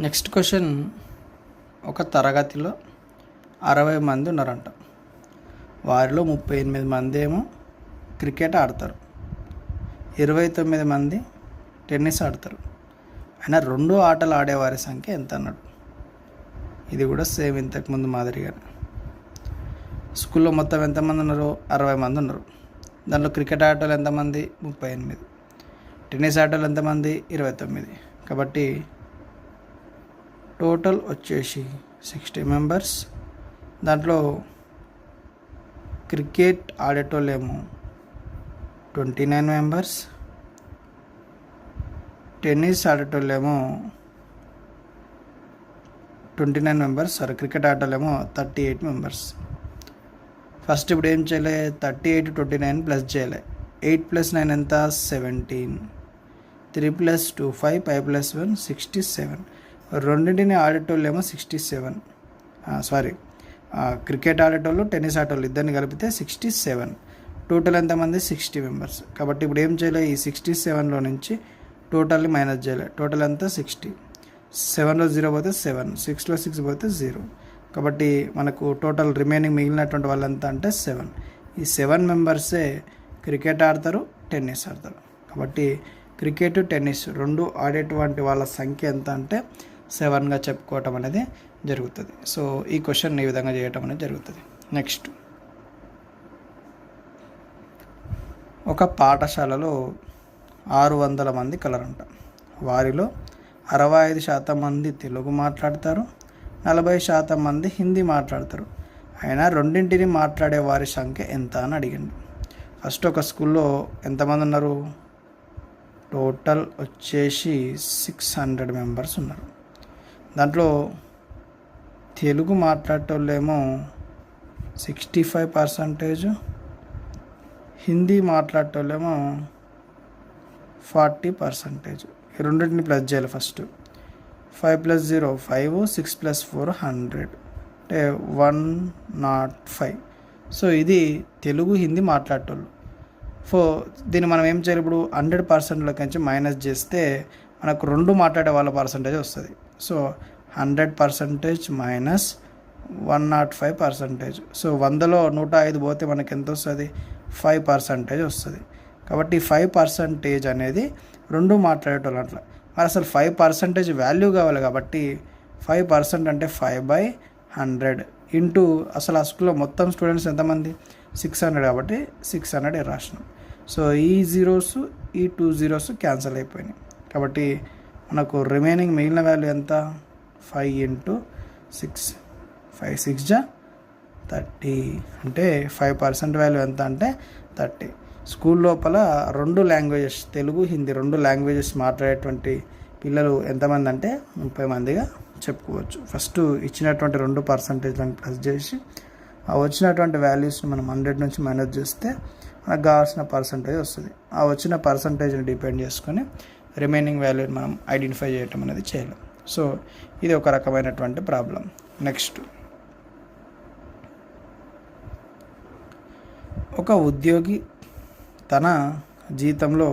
Next question, ఒక తరగతిలో 60 మంది ఉన్నారంట. వారిలో 38 మంది ఏమో క్రికెట్ ఆడతారు, 29 మంది టెన్నిస్ ఆడతారు. అయినా 2 ఆటలు ఆడేవారి సంఖ్య ఎంత అన్నాడు. ఇది కూడా సేమ్ ఇంతకుముందు మాదిరిగా. స్కూల్లో మొత్తం ఎంతమంది ఉన్నారు? 60 మంది ఉన్నారు. దాంట్లో క్రికెట్ ఆటలు ఎంతమంది? 38. టెన్నిస్ ఆటలు ఎంతమంది? 29. కాబట్టి టోటల్ వచ్చేసి 60 మెంబర్స్. దాంట్లో క్రికెట్ ఆడేటోళ్ళేమో 29 మెంబర్స్, టెన్నిస్ ఆడేటోళ్ళేమో 29 మెంబర్స్, క్రికెట్ ఆడేటోళ్ళేమో 38 మెంబర్స్. ఫస్ట్ ఇప్పుడు ఏం చేయలే, 38 29 ప్లస్ చేయలే. 8 + 9 ఎంత? 17. 3 + 2 5, 5 + 1 67. రెండింటిని ఆడేటోళ్ళేమో 67. క్రికెట్ ఆడేటోళ్ళు టెన్నిస్ ఆడేటోళ్ళు ఇద్దరిని కలిపితే 67. టోటల్ ఎంతమంది? 60 మెంబర్స్. కాబట్టి ఇప్పుడు ఏం చేయలే, ఈ 67లో నుంచి టోటల్ని మైనస్ చేయలే. టోటల్ ఎంత? 60. 7లో 0 పోతే 7, 6లో 6 పోతే 0. కాబట్టి మనకు టోటల్ రిమైనింగ్ మిగిలినటువంటి వాళ్ళు ఎంత అంటే 7. ఈ 7 మెంబర్సే క్రికెట్ ఆడతారు, టెన్నిస్ ఆడతారు. కాబట్టి క్రికెట్ టెన్నిస్ 2 ఆడేటువంటి వాళ్ళ సంఖ్య ఎంత అంటే 7గా చెప్పుకోవటం అనేది జరుగుతుంది. సో ఈ క్వశ్చన్ ఈ విధంగా చేయటం అనేది జరుగుతుంది. నెక్స్ట్, ఒక పాఠశాలలో 600 మంది కలరంట. వారిలో 65% మంది తెలుగు మాట్లాడతారు, 40% మంది హిందీ మాట్లాడతారు. అయినా రెండింటిని మాట్లాడే వారి సంఖ్య ఎంత అని అడిగిండు. ఫస్ట్ ఒక స్కూల్లో ఎంతమంది ఉన్నారు? టోటల్ వచ్చేసి 600 మెంబర్స్ ఉన్నారు. దాంట్లో తెలుగు మాట్లాడేటోళ్ళేమో 65%, హిందీ మాట్లాడేటోళ్ళేమో 40%. ఈ రెండింటిని ప్లస్ చేయాలి. ఫస్ట్ 5 + 0 5, 6 + 4 100 అంటే 105. సో ఇది తెలుగు హిందీ మాట్లాడేటోళ్ళు. దీన్ని మనం ఏం చేయాలి, ఇప్పుడు 100%లోకి నుంచి మైనస్ చేస్తే మనకు 2 మాట్లాడే వాళ్ళ పర్సంటేజ్ వస్తుంది. So 100% minus 105%. సో 100లో 105 పోతే మనకి ఎంత వస్తుంది? 5% వస్తుంది. కాబట్టి 5% అనేది 2 మాట్లాడేటోళ్ళు అట్లా. మరి అసలు 5% వాల్యూ కావాలి. కాబట్టి 5% అంటే 5/100 ఇంటూ అసలు ఆ స్కూల్లో మొత్తం స్టూడెంట్స్ ఎంతమంది? 600. కాబట్టి 600 రాసినాం. సో ఈ 0s ఈ 2 zeros క్యాన్సిల్ అయిపోయినాయి. కాబట్టి మనకు రిమైనింగ్ మిగిలిన వాల్యూ ఎంత? 5 × 6, 5 × 6 = 30. అంటే 5% వాల్యూ ఎంత అంటే 30. స్కూల్ లోపల 2 లాంగ్వేజెస్, తెలుగు హిందీ 2 లాంగ్వేజెస్ మాట్లాడేటువంటి పిల్లలు ఎంతమంది అంటే 30 మందిగా చెప్పుకోవచ్చు. ఫస్ట్ ఇచ్చినటువంటి 2% ప్లస్ చేసి ఆ వచ్చినటువంటి వాల్యూస్ని మనం 100 నుంచి మైనస్ చేస్తే మనకు కావాల్సిన పర్సంటేజ్ వస్తుంది. ఆ వచ్చిన పర్సంటేజ్ని డిపెండ్ చేసుకొని రిమైనింగ్ వాల్యూని మనం ఐడెంటిఫై చేయటం అనేది చేయాలి. సో ఇది ఒక రకమైనటువంటి ప్రాబ్లం. నెక్స్ట్, ఒక ఉద్యోగి తన జీతంలో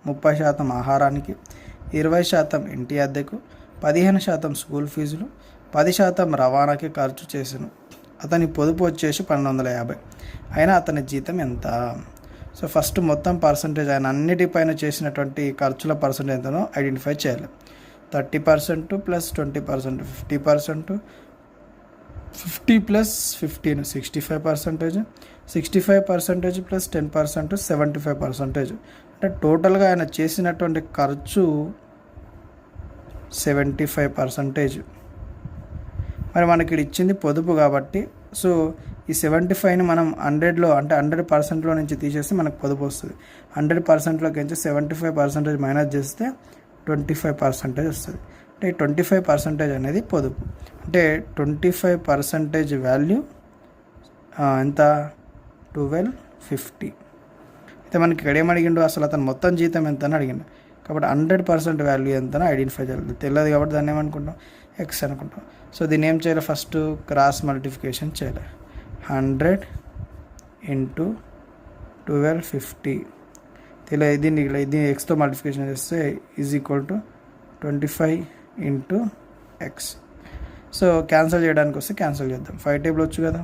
30% ఆహారానికి, 20% ఇంటి అద్దెకు, 15% స్కూల్ ఫీజులు, 10% రవాణాకి ఖర్చు చేసాను. అతని పొదుపు వచ్చేసి 1250. అయినా అతని జీతం ఎంత? సో ఫస్ట్ మొత్తం పర్సంటేజ్ ఆయన అన్నిటిపైన చేసినటువంటి ఖర్చుల పర్సంటేజ్ ఎంతనో ఐడెంటిఫై చేయాలి. 30% + 20% 50%, 50 + 15 65%, 65% + 10% 75%. అంటే టోటల్గా ఆయన చేసినటువంటి ఖర్చు 75%. మరి మనకి ఇది ఇచ్చింది పొదుపు కాబట్టి, సో ఈ 75ని మనం 100లో అంటే 100%లో నుంచి తీసేస్తే మనకు పొదుపు వస్తుంది. 100%లోకి నుంచి 75% మైనస్ చేస్తే 25% వస్తుంది. అంటే 25% అనేది పొదుపు. అంటే 25% వాల్యూ ఎంత? 1250. అయితే మనకి ఇక్కడ ఏమడిగిండు, అసలు అతను మొత్తం జీతం ఎంత అని అడిగిండు. కాబట్టి 100% వాల్యూ ఎంత అని ఐడెంటిఫై చేయాలి. తెలియదు కాబట్టి దాన్ని ఏమనుకుంటాం? ఎక్స్ అనుకుంటాం. సో దీన్ని ఏం చేయాలి? ఫస్ట్ క్రాస్ మల్టిప్లికేషన్ చేయాలి. 100 × 1250 దీన్ని ఎక్స్తో మల్టిప్లికేషన్ చేస్తే is equal to 25 × X. So cancel చేయడానికి వస్తే క్యాన్సిల్ చేద్దాం. 5 టేబుల్ వచ్చు కదా,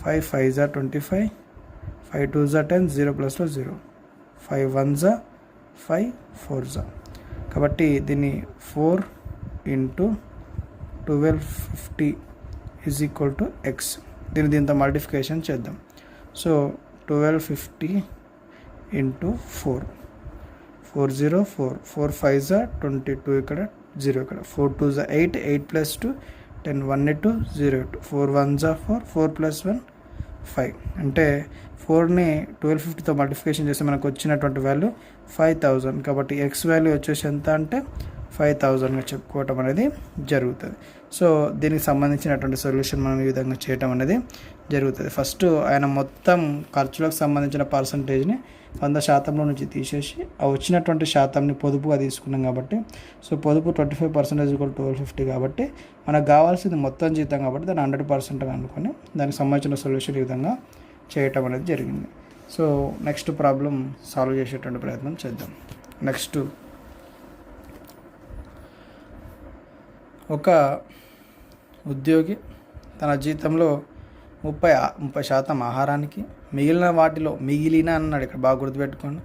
5 5 జా 25, 5 2 జా 10, 0 ప్లస్లో 0, 5 1 జా 5, 4 జా. కాబట్టి దీన్ని 4 into 1250 is equal to X. దీంతో మల్టిఫికేషన్ చేద్దాం. సో 1250 ఇంటూ 4, 4 0 4, 4 5 జా 22, ఇక్కడ 0, ఇక్కడ 4 2 జా 8, 8 ప్లస్ 2 10, 1 8 0 8, 4 1 జా 4, 4 ప్లస్ 1 5. అంటే 4ని 1250తో మల్టిఫికేషన్ చేస్తే మనకు వచ్చినటువంటి వాల్యూ 5000. కాబట్టి ఎక్స్ వాల్యూ వచ్చేసి ఎంత అంటే 5000గా చెప్పుకోవటం అనేది జరుగుతుంది. సో దీనికి సంబంధించినటువంటి సొల్యూషన్ మనం ఈ విధంగా చేయటం అనేది జరుగుతుంది. ఫస్ట్ ఆయన మొత్తం ఖర్చులకు సంబంధించిన పర్సంటేజ్ని 100% నుంచి తీసేసి ఆ వచ్చినటువంటి శాతంని పొదుపుగా తీసుకున్నాం కాబట్టి, సో పొదుపు 25% = 1250 కాబట్టి మనకు కావాల్సింది మొత్తం జీతం కాబట్టి దాన్ని 100% అనుకొని దానికి సంబంధించిన సొల్యూషన్ ఈ విధంగా చేయటం అనేది జరిగింది. సో నెక్స్ట్ ప్రాబ్లం సాల్వ్ చేసేటువంటి ప్రయత్నం చేద్దాం. నెక్స్ట్, ఒక ఉద్యోగి తన జీతంలో 30% ఆహారానికి, మిగిలిన అన్నాడు ఇక్కడ బాగా గుర్తుపెట్టుకోండి,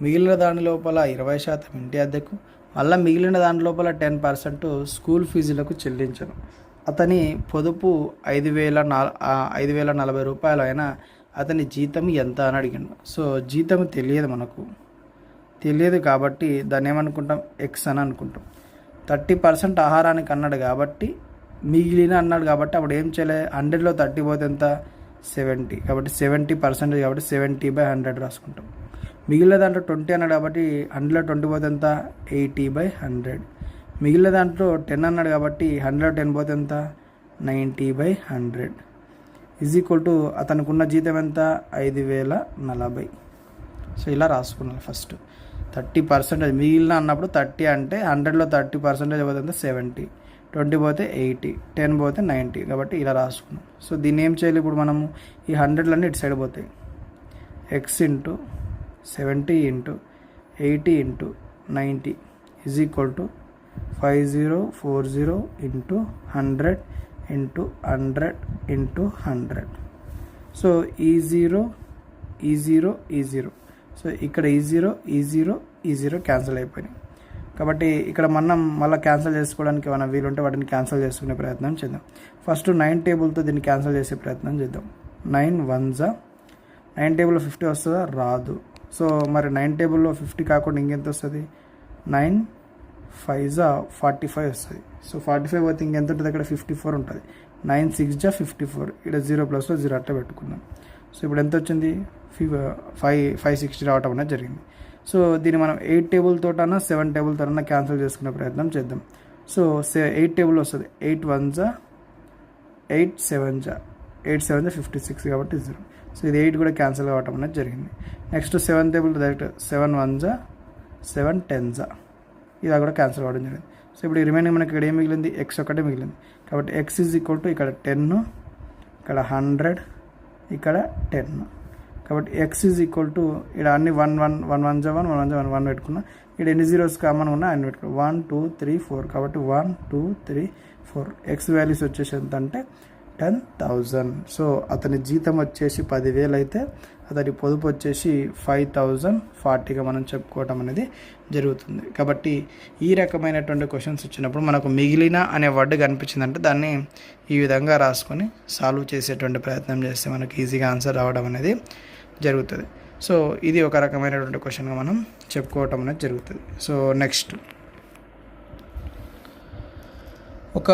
మిగిలిన దాని లోపల 20% ఇంటి అద్దెకు, మళ్ళీ మిగిలిన దాని లోపల 10% స్కూల్ ఫీజులకు చెల్లించను. అతని పొదుపు 5,040 రూపాయలు అయినా అతని జీతం ఎంత అని అడిగాడు. సో జీతం తెలియదు కాబట్టి దాన్ని ఏమనుకుంటాం, ఎక్స్ అని అనుకుంటాం. 30% ఆహారానికి అన్నాడు కాబట్టి, మిగిలిన అన్నాడు కాబట్టి అప్పుడు ఏం చేయలే, 100లో 30 పోతే ఎంత, 70. కాబట్టి 70% కాబట్టి 70/100 రాసుకుంటాం. మిగిలిన దాంట్లో 20 అన్నాడు కాబట్టి 100లో 20 పోతే ఎంత, 80/100. మిగిలిన దాంట్లో 10 అన్నాడు కాబట్టి 100లో 10 పోతే ఎంత, 90/100 ఈజ్ ఈక్వల్ టు అతనికి ఉన్న జీతం ఎంత, 5,040. సో ఇలా రాసుకున్నాను. ఫస్ట్ 30% మిగిలిన అన్నప్పుడు 30 అంటే 100లో 30% పోతే ఎంత, 70, 20 పోతే 80, 10 పోతే 90. కాబట్టి ఇలా రాసుకున్నాం. సో దీన్ని ఏం చేయాలి ఇప్పుడు మనము, ఈ 100లన్నీ ఇటు సైడ్ పోతాయి. X into 70 into 80 into 90 is equal to 5040 into 100 into 100 into 100. So ఈ 0 సో ఇక్కడ ఈ జీరో క్యాన్సిల్ అయిపోయినాయి. కాబట్టి ఇక్కడ మనం మళ్ళీ క్యాన్సిల్ చేసుకోవడానికి ఏమైనా వీలుంటే వాటిని క్యాన్సిల్ చేసుకునే ప్రయత్నం చేద్దాం. ఫస్ట్ 9 టేబుల్తో దీన్ని క్యాన్సిల్ చేసే ప్రయత్నం చేద్దాం. 9 1 9 టేబుల్లో 50 వస్తుందా, రాదు. సో మరి 9 టేబుల్లో 50 కాకుండా ఇంకెంత వస్తుంది, 9 5 45 వస్తుంది. సో 45 పోతే ఇంకెంత ఉంటుంది, అక్కడ 54 ఉంటుంది. 9 6 54, ఇక్కడ 0 ప్లస్లో 0 అట్లా పెట్టుకున్నాం. సో ఇప్పుడు ఎంత వచ్చింది, 560 రావటం అనేది జరిగింది. సో దీన్ని మనం 8 టేబుల్తోటన్నా 7 టేబుల్తోటన్నా క్యాన్సిల్ చేసుకునే ప్రయత్నం చేద్దాం. సో 8 టేబుల్ వస్తుంది, 8 1 8 7 56 కాబట్టి 0. సో ఇది 8 కూడా క్యాన్సిల్ కావటం అనేది జరిగింది. నెక్స్ట్ 7 టేబుల్ డైరెక్ట్ 7 1 7 10 ఇది కూడా క్యాన్సిల్ అవ్వడం జరిగింది. సో ఇప్పుడు రిమైనింగ్ మనకి ఇక్కడ ఏం మిగిలింది, ఎక్స్ ఒకటే మిగిలింది. కాబట్టి ఎక్స్ ఈజ్ ఈక్వల్ టు ఇక్కడ 10, ఇక్కడ 100, ఇక్కడ 10. కాబట్టి ఎక్స్ ఈజ్ ఈక్వల్ టు ఇక్కడ అన్ని 1 1 పెట్టుకున్నా. ఇక్కడ ఎన్ని జీరోస్ కామన్ ఉన్నా అన్ని పెట్టుకున్నా, 1 2 3 4. కాబట్టి 1 2 3 4 ఎక్స్ వాల్యూస్ వచ్చేసి ఎంత అంటే 10,000. సో అతని జీతం వచ్చేసి 10,000 అయితే అతని పొదుపు వచ్చేసి 5,040గా మనం చెప్పుకోవటం అనేది జరుగుతుంది. కాబట్టి ఈ రకమైనటువంటి క్వశ్చన్స్ వచ్చినప్పుడు మనకు మిగిలిన అనే వర్డ్ కనిపించిందంటే దాన్ని ఈ విధంగా రాసుకొని సాల్వ్ చేసేటువంటి ప్రయత్నం చేస్తే మనకి ఈజీగా ఆన్సర్ రావడం అనేది జరుగుతుంది. సో ఇది ఒక రకమైనటువంటి క్వశ్చన్గా మనం చెప్పుకోవటం అనేది జరుగుతుంది. సో నెక్స్ట్, ఒక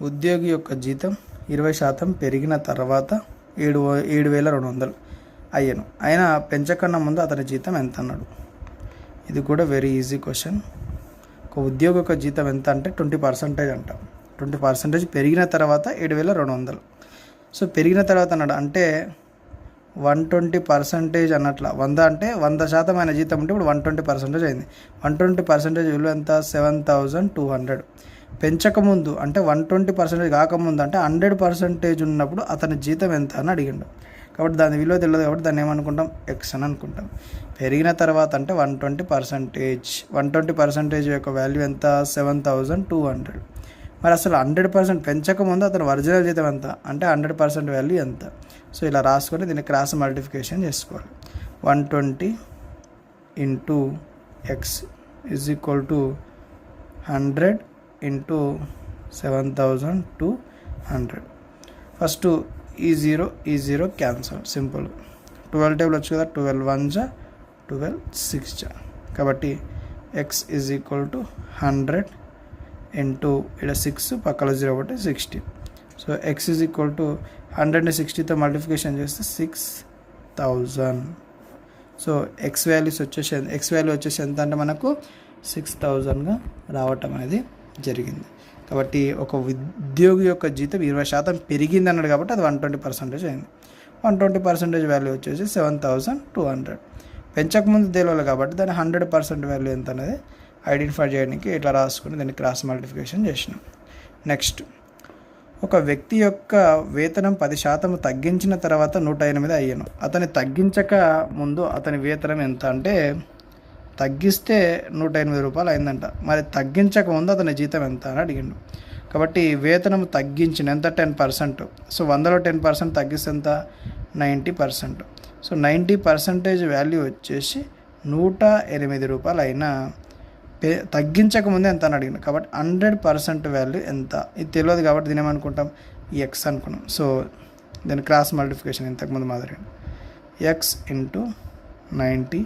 ఉద్యోగి యొక్క జీతం 20% పెరిగిన తర్వాత 7,200 అయ్యాను. అయినా పెంచకన్నా ముందు అతని జీతం ఎంత అన్నాడు. ఇది కూడా వెరీ ఈజీ క్వశ్చన్. ఒక ఉద్యోగి యొక్క జీతం ఎంత అంటే 20% అంట. 20% పెరిగిన తర్వాత 7,200. సో పెరిగిన తర్వాత అన్నాడు అంటే 120% అన్నట్ల. 100 అంటే 100% ఆయన జీతం ఉంటే ఇప్పుడు 120% అయింది. 120% విలువ ఎంత, 7,200. పెంచకముందు అంటే 120% కాకముందు అంటే 100% ఉన్నప్పుడు అతని జీతం ఎంత అని అడిగిండు. కాబట్టి దాని విలువ తెలియదు కాబట్టి దాన్ని ఏమనుకుంటాం, ఎక్స్ అని అనుకుంటాం. పెరిగిన తర్వాత అంటే 120%. 120% యొక్క వాల్యూ ఎంత, 7,200. మరి అసలు 100% పెంచకముందు అతను ఒరిజినల్ జీతం ఎంత అంటే 100% వాల్యూ ఎంత. సో ఇలా రాసుకొని దీన్ని క్రాస్ మల్టిప్లికేషన్ చేసుకోవాలి. 120 into x is equal to 100 into 7200. First ఈ జీరో క్యాన్సల్, సింపుల్. 12 టేబుల్ వచ్చు కదా, 12 1 12 6 కాబట్టి x is equal to 100 into ఇక్కడ 6 పక్కన 0 ఒకటి 60. So x is equal to 100ని 60తో మల్టిప్లికేషన్ చేస్తే 6000. సో ఎక్స్ వాల్యూ వచ్చేసి ఎంత అంటే మనకు 6000గా రావటం అనేది జరిగింది. కాబట్టి ఒక ఉద్యోగి యొక్క జీతం 20% పెరిగింది అన్నాడు కాబట్టి అది 120% అయింది. 120% వాల్యూ వచ్చేసి 7200. పెంచకముందు తెలియాలి కాబట్టి దాని 100% వాల్యూ ఎంత అనేది ఐడెంటిఫై చేయడానికి ఇట్లా రాసుకుని దాన్ని క్రాస్ మల్టిప్లికేషన్ చేసినాం. నెక్స్ట్, ఒక వ్యక్తి యొక్క వేతనం 10% తగ్గించిన తర్వాత 108 అయ్యాను. అతని తగ్గించక ముందు అతని వేతనం ఎంత అంటే తగ్గిస్తే 108 రూపాయలు అయిందంట. మరి తగ్గించక ముందు అతని జీతం ఎంత అని అడిగిండు. కాబట్టి వేతనం తగ్గించిన ఎంత 10%. సో 100లో 10% తగ్గిస్తే ఎంత 90%. సో 90% వాల్యూ వచ్చేసి 108 రూపాయలు అయినా తగ్గించక ముందే ఎంత అని అడిగిన. కాబట్టి 100% వాల్యూ ఎంత ఇది తెలియదు కాబట్టి దీని ఏమనుకుంటాం ఎక్స్ అనుకున్నాం. సో దాని క్రాస్ మల్టిప్లికేషన్ ఇంతకుముందు మాదిరి x into 90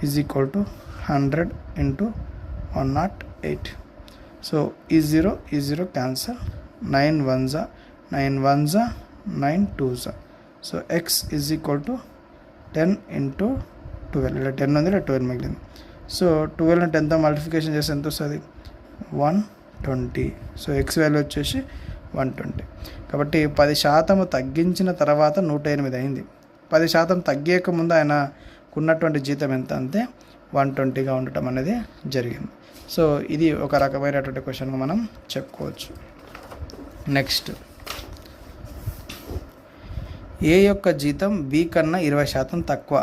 is equal to 100 into 108. So ఈ zero cancel, 9 1 9 1 9 2. So x is equal to 10 into 12. ఇలా 10 ఉంది, ఇలా 12 మిగిలింది. సో 12ని 10తో మల్టిప్లికేషన్ చేస్తే ఎంత వస్తుంది 120. సో ఎక్స్ వాల్యూ వచ్చేసి 120. కాబట్టి 10% తగ్గించిన తర్వాత 108 అయింది. 10% తగ్గేక ముందు ఆయన ఉన్నటువంటి జీతం ఎంత అంటే 120గా ఉండటం అనేది జరిగింది. సో ఇది ఒక రకమైనటువంటి క్వశ్చన్గా మనం చెప్పుకోవచ్చు. నెక్స్ట్, ఏ యొక్క జీతం బి కన్నా 20% తక్కువ,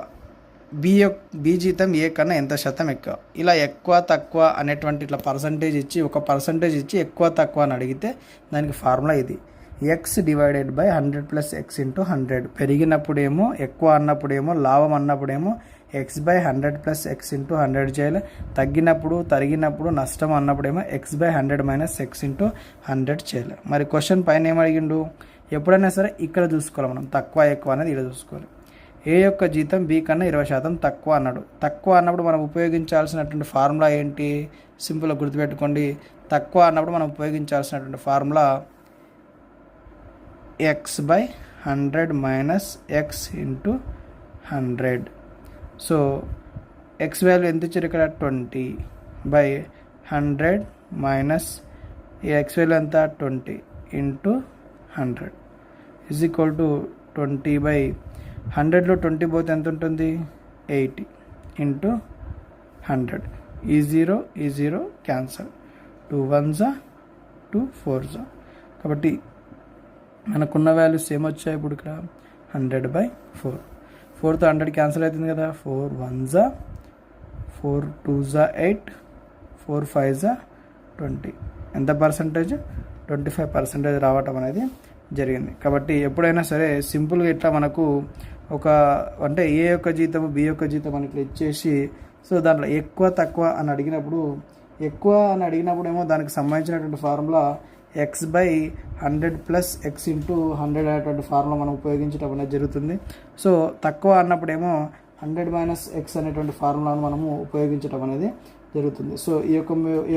బి జీతం ఏ కన్నా ఎంత శాతం ఎక్కువ. ఇలా ఎక్కువ తక్కువ అనేటువంటి ఇట్లా పర్సంటేజ్ ఇచ్చి ఒక పర్సంటేజ్ ఇచ్చి ఎక్కువ తక్కువ అని అడిగితే దానికి ఫార్ములా ఇది x divided by 100 plus x into 100. పెరిగినప్పుడేమో ఎక్కువ అన్నప్పుడేమో లాభం అన్నప్పుడేమో x by 100 plus x into 100 చేయాలి. తరిగినప్పుడు నష్టం అన్నప్పుడేమో x by 100 minus x into 100 చేయాలి. మరి క్వశ్చన్ పైన ఏమడిగిండు, ఎప్పుడైనా సరే ఇక్కడ చూసుకోవాలి మనం, తక్కువ ఎక్కువ అనేది ఇక్కడ చూసుకోవాలి. ఏ యొక్క జీతం బి కన్నా 20% తక్కువ అన్నాడు. తక్కువ అన్నప్పుడు మనం ఉపయోగించాల్సినటువంటి ఫార్ములా ఏంటి, సింపుల్గా గుర్తుపెట్టుకోండి. తక్కువ అన్నప్పుడు మనం ఉపయోగించాల్సినటువంటి formula x by 100 minus x into 100. So x value ఎంత ఇచ్చారు ఇక్కడ 20 బై 100 మైనస్ ఈ ఎక్స్ వాల్యూ ఎంత 20 into 100 is equal to 20 by 100లో 20 పోతే ఎంత ఉంటుంది 80 ఇంటూ 100. ఈ జీరో క్యాన్సల్, 2 1 2 4. కాబట్టి మనకున్న వాల్యూస్ ఏమొచ్చాయి ఇప్పుడు ఇక్కడ 100/4. 4తో 100 క్యాన్సిల్ అవుతుంది కదా, 4 1 4 2 8 4 5 20. ఎంత పర్సంటేజ్ 25% రావటం అనేది జరిగింది. కాబట్టి ఎప్పుడైనా సరే సింపుల్గా ఇట్లా మనకు ఒక అంటే ఏ యొక్క జీతము బి యొక్క జీతం అని ఇట్లా ఇచ్చేసి సో దాంట్లో ఎక్కువ తక్కువ అని అడిగినప్పుడు ఏమో దానికి సంబంధించినటువంటి formula x by 100 plus x into 100 అనేటువంటి ఫార్ములా మనం ఉపయోగించడం అనేది జరుగుతుంది. సో తక్కువ అన్నప్పుడేమో 100 మైనస్ ఎక్స్ అనేటువంటి ఫార్ములాను మనము ఉపయోగించడం అనేది జరుగుతుంది. సో ఈ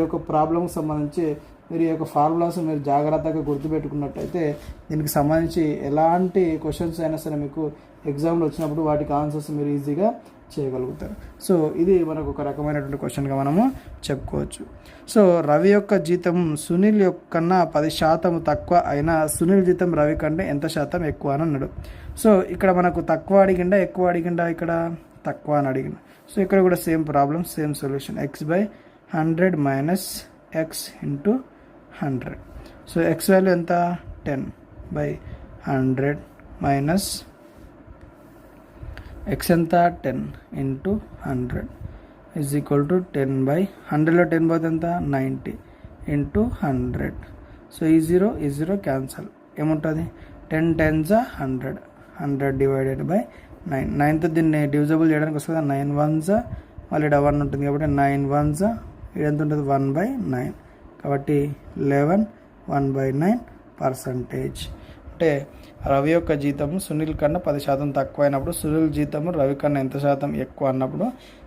యొక్క ప్రాబ్లంకి సంబంధించి మీరు ఈ యొక్క ఫార్ములాస్ మీరు జాగ్రత్తగా గుర్తుపెట్టుకున్నట్టయితే దీనికి సంబంధించి ఎలాంటి క్వశ్చన్స్ అయినా సరే మీకు ఎగ్జామ్లో వచ్చినప్పుడు వాటికి ఆన్సర్స్ మీరు ఈజీగా చేయగలుగుతారు. సో ఇది మనకు ఒక రకమైనటువంటి క్వశ్చన్గా మనము చెప్పుకోవచ్చు. సో రవి యొక్క జీతం సునీల్ యొక్క కన్నా 10% తక్కువ అయినా సునీల్ జీతం రవి కంటే ఎంత శాతం ఎక్కువ అని అన్నాడు. సో ఇక్కడ మనకు తక్కువ అడిగిండా ఎక్కువ అడిగిండా, ఇక్కడ తక్కువ అని అడిగిండు. సో ఇక్కడ కూడా same problem same solution, X by 100 minus x into 100. So x value ఎంత 10/100 మైనస్ ఎక్స్ ఎంత 10 ఇంటూ 100 ఈజ్ ఈక్వల్ టు 10/100లో 10 పోతే ఎంత 90 ఇంటూ 100. సో ఈ జీరో క్యాన్సల్. ఏముంటుంది 10 10s 100. 100 divided by 9. 9తో దీన్ని డివిజబుల్ చేయడానికి వస్తుంది. 9 1s మళ్ళీ ఇక్కడ 1 ఉంటుంది కాబట్టి 9 1s ఇది ఎంత ఉంటుంది 1/9. కాబట్టి 11 1/9%. అంటే రవి యొక్క జీతం సునీల్ కన్నా 10% తక్కువ అయినప్పుడు సునీల్ జీతము రవి కన్నా ఎంత శాతం ఎక్కువ అన్నప్పుడు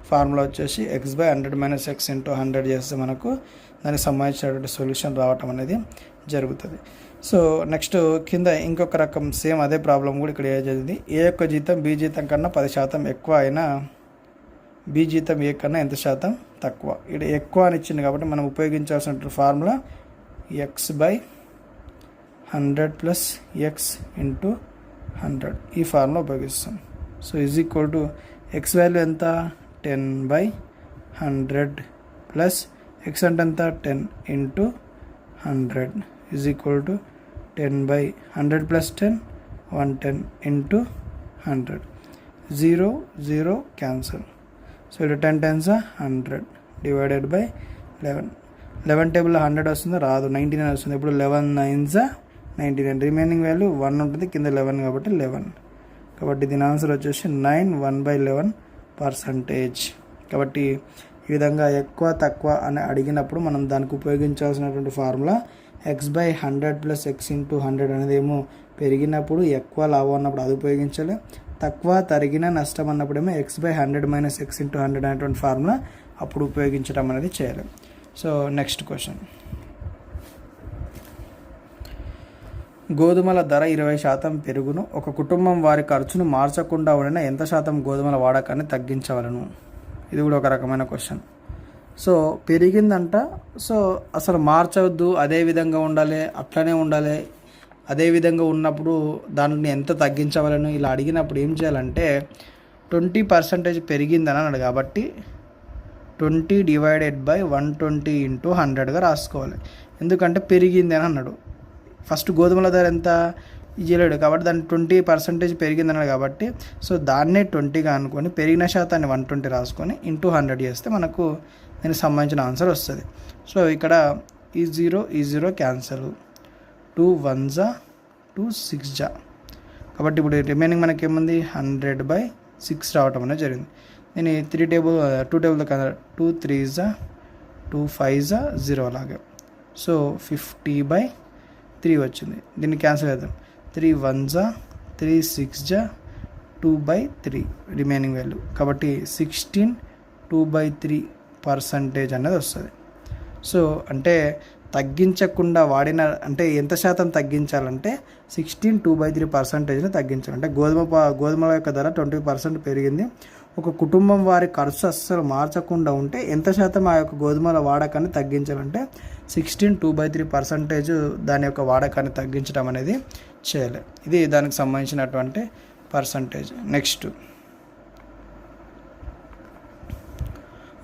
ఫార్ములా వచ్చేసి x/100 - x × 100 చేస్తే మనకు దానికి సంబంధించినటువంటి సొల్యూషన్ రావటం అనేది జరుగుతుంది. సో నెక్స్ట్ కింద ఇంకొక రకం సేమ్ అదే ప్రాబ్లం కూడా ఇక్కడ జరిగింది. ఏ యొక్క జీతం బి జీతం కన్నా 10% ఎక్కువ అయినా బి జీతం ఏ కన్నా ఎంత శాతం తక్కువ. ఇక్కడ ఎక్కువ అని ఇచ్చింది కాబట్టి మనం ఉపయోగించాల్సిన ఫార్ములా x/100 + x × 100 ఈ ఫార్ములా ఉపయోగిస్తాం. సో = x వాల్యూ ఎంత 10/100 ప్లస్ x అంటే ఎంత 10 × 100 = 10/100 + 10 110 × 100. 0 0 క్యాన్సల్. సో ఇక్కడ 10 10s 100 డివైడెడ్ బై 11. 11 టేబుల్లో 100 వస్తుందో రాదు, 99 వస్తుంది. ఇప్పుడు 11 9s 99. రిమైనింగ్ వాల్యూ 1 ఉంటుంది, కింద 11 కాబట్టి 11. కాబట్టి దీని ఆన్సర్ వచ్చేసి 9 1/11%. కాబట్టి ఈ విధంగా ఎక్కువ తక్కువ అని అడిగినప్పుడు మనం దానికి ఉపయోగించాల్సినటువంటి ఫార్ములా x/100 + x × 100 అనేది ఏమో పెరిగినప్పుడు ఎక్కువ లాభం అన్నప్పుడు అది ఉపయోగించాలి. తక్కువ తరిగిన నష్టం అన్నప్పుడేమో x/100 - x × 100 అనేటువంటి ఫార్ములా అప్పుడు ఉపయోగించడం అనేది చేయాలి. So next question. గోధుమల ధర 20% పెరుగును. ఒక కుటుంబం వారి ఖర్చును మార్చకుండా ఉండిన ఎంత శాతం గోధుమల వాడకాన్ని తగ్గించవలను? ఇది కూడా ఒక రకమైన క్వశ్చన్. సో పెరిగిందంట, సో అసలు మార్చవద్దు, అదే విధంగా ఉండాలి, అట్లనే ఉండాలి, అదే విధంగా ఉన్నప్పుడు దాన్ని ఎంత తగ్గించవాలను ఇలా అడిగినప్పుడు ఏం చేయాలంటే 20% పెరిగిందని అన్నాడు కాబట్టి 20 డివైడెడ్ బై 120 × 100గా రాసుకోవాలి. ఎందుకంటే పెరిగింది అని అన్నాడు. ఫస్ట్ గోధుమల ధర ఎంత ఇయ్యలేడు కాబట్టి దాన్ని 20% పెరిగింది అన్నాడు కాబట్టి సో దాన్నే 20గా అనుకొని పెరిగిన శాతాన్ని 120 రాసుకొని ఇంటూ 100 చేస్తే మనకు దీనికి సంబంధించిన ఆన్సర్ వస్తుంది. సో ఇక్కడ ఈ జీరో క్యాన్సల్. 2 1s 2 6s. కాబట్టి ఇప్పుడు రిమైనింగ్ మనకి ఏముంది 100/6 రావటం అనేది జరిగింది. నేను 2 టేబుల్ 2 3s 2 5s 0 అలాగే. సో 50/3 వచ్చింది. దీన్ని క్యాన్సిల్ చేద్దాం. 3 1s 3 6s 2/3 రిమైనింగ్ వాల్యూ. కాబట్టి 16 2/3% అనేది వస్తుంది. సో అంటే తగ్గించకుండా వాడిన అంటే ఎంత శాతం తగ్గించాలంటే 16 2/3% తగ్గించాలి. అంటే గోధుమల యొక్క ధర 20% పెరిగింది. ఒక కుటుంబం వారి ఖర్చు అస్సలు మార్చకుండా ఉంటే ఎంత శాతం ఆ యొక్క గోధుమల వాడకాన్ని తగ్గించాలంటే 16 2/3% దాని యొక్క వాడకాన్ని తగ్గించడం అనేది చేయాలి. ఇది దానికి సంబంధించినటువంటి పర్సంటేజ్. నెక్స్ట్,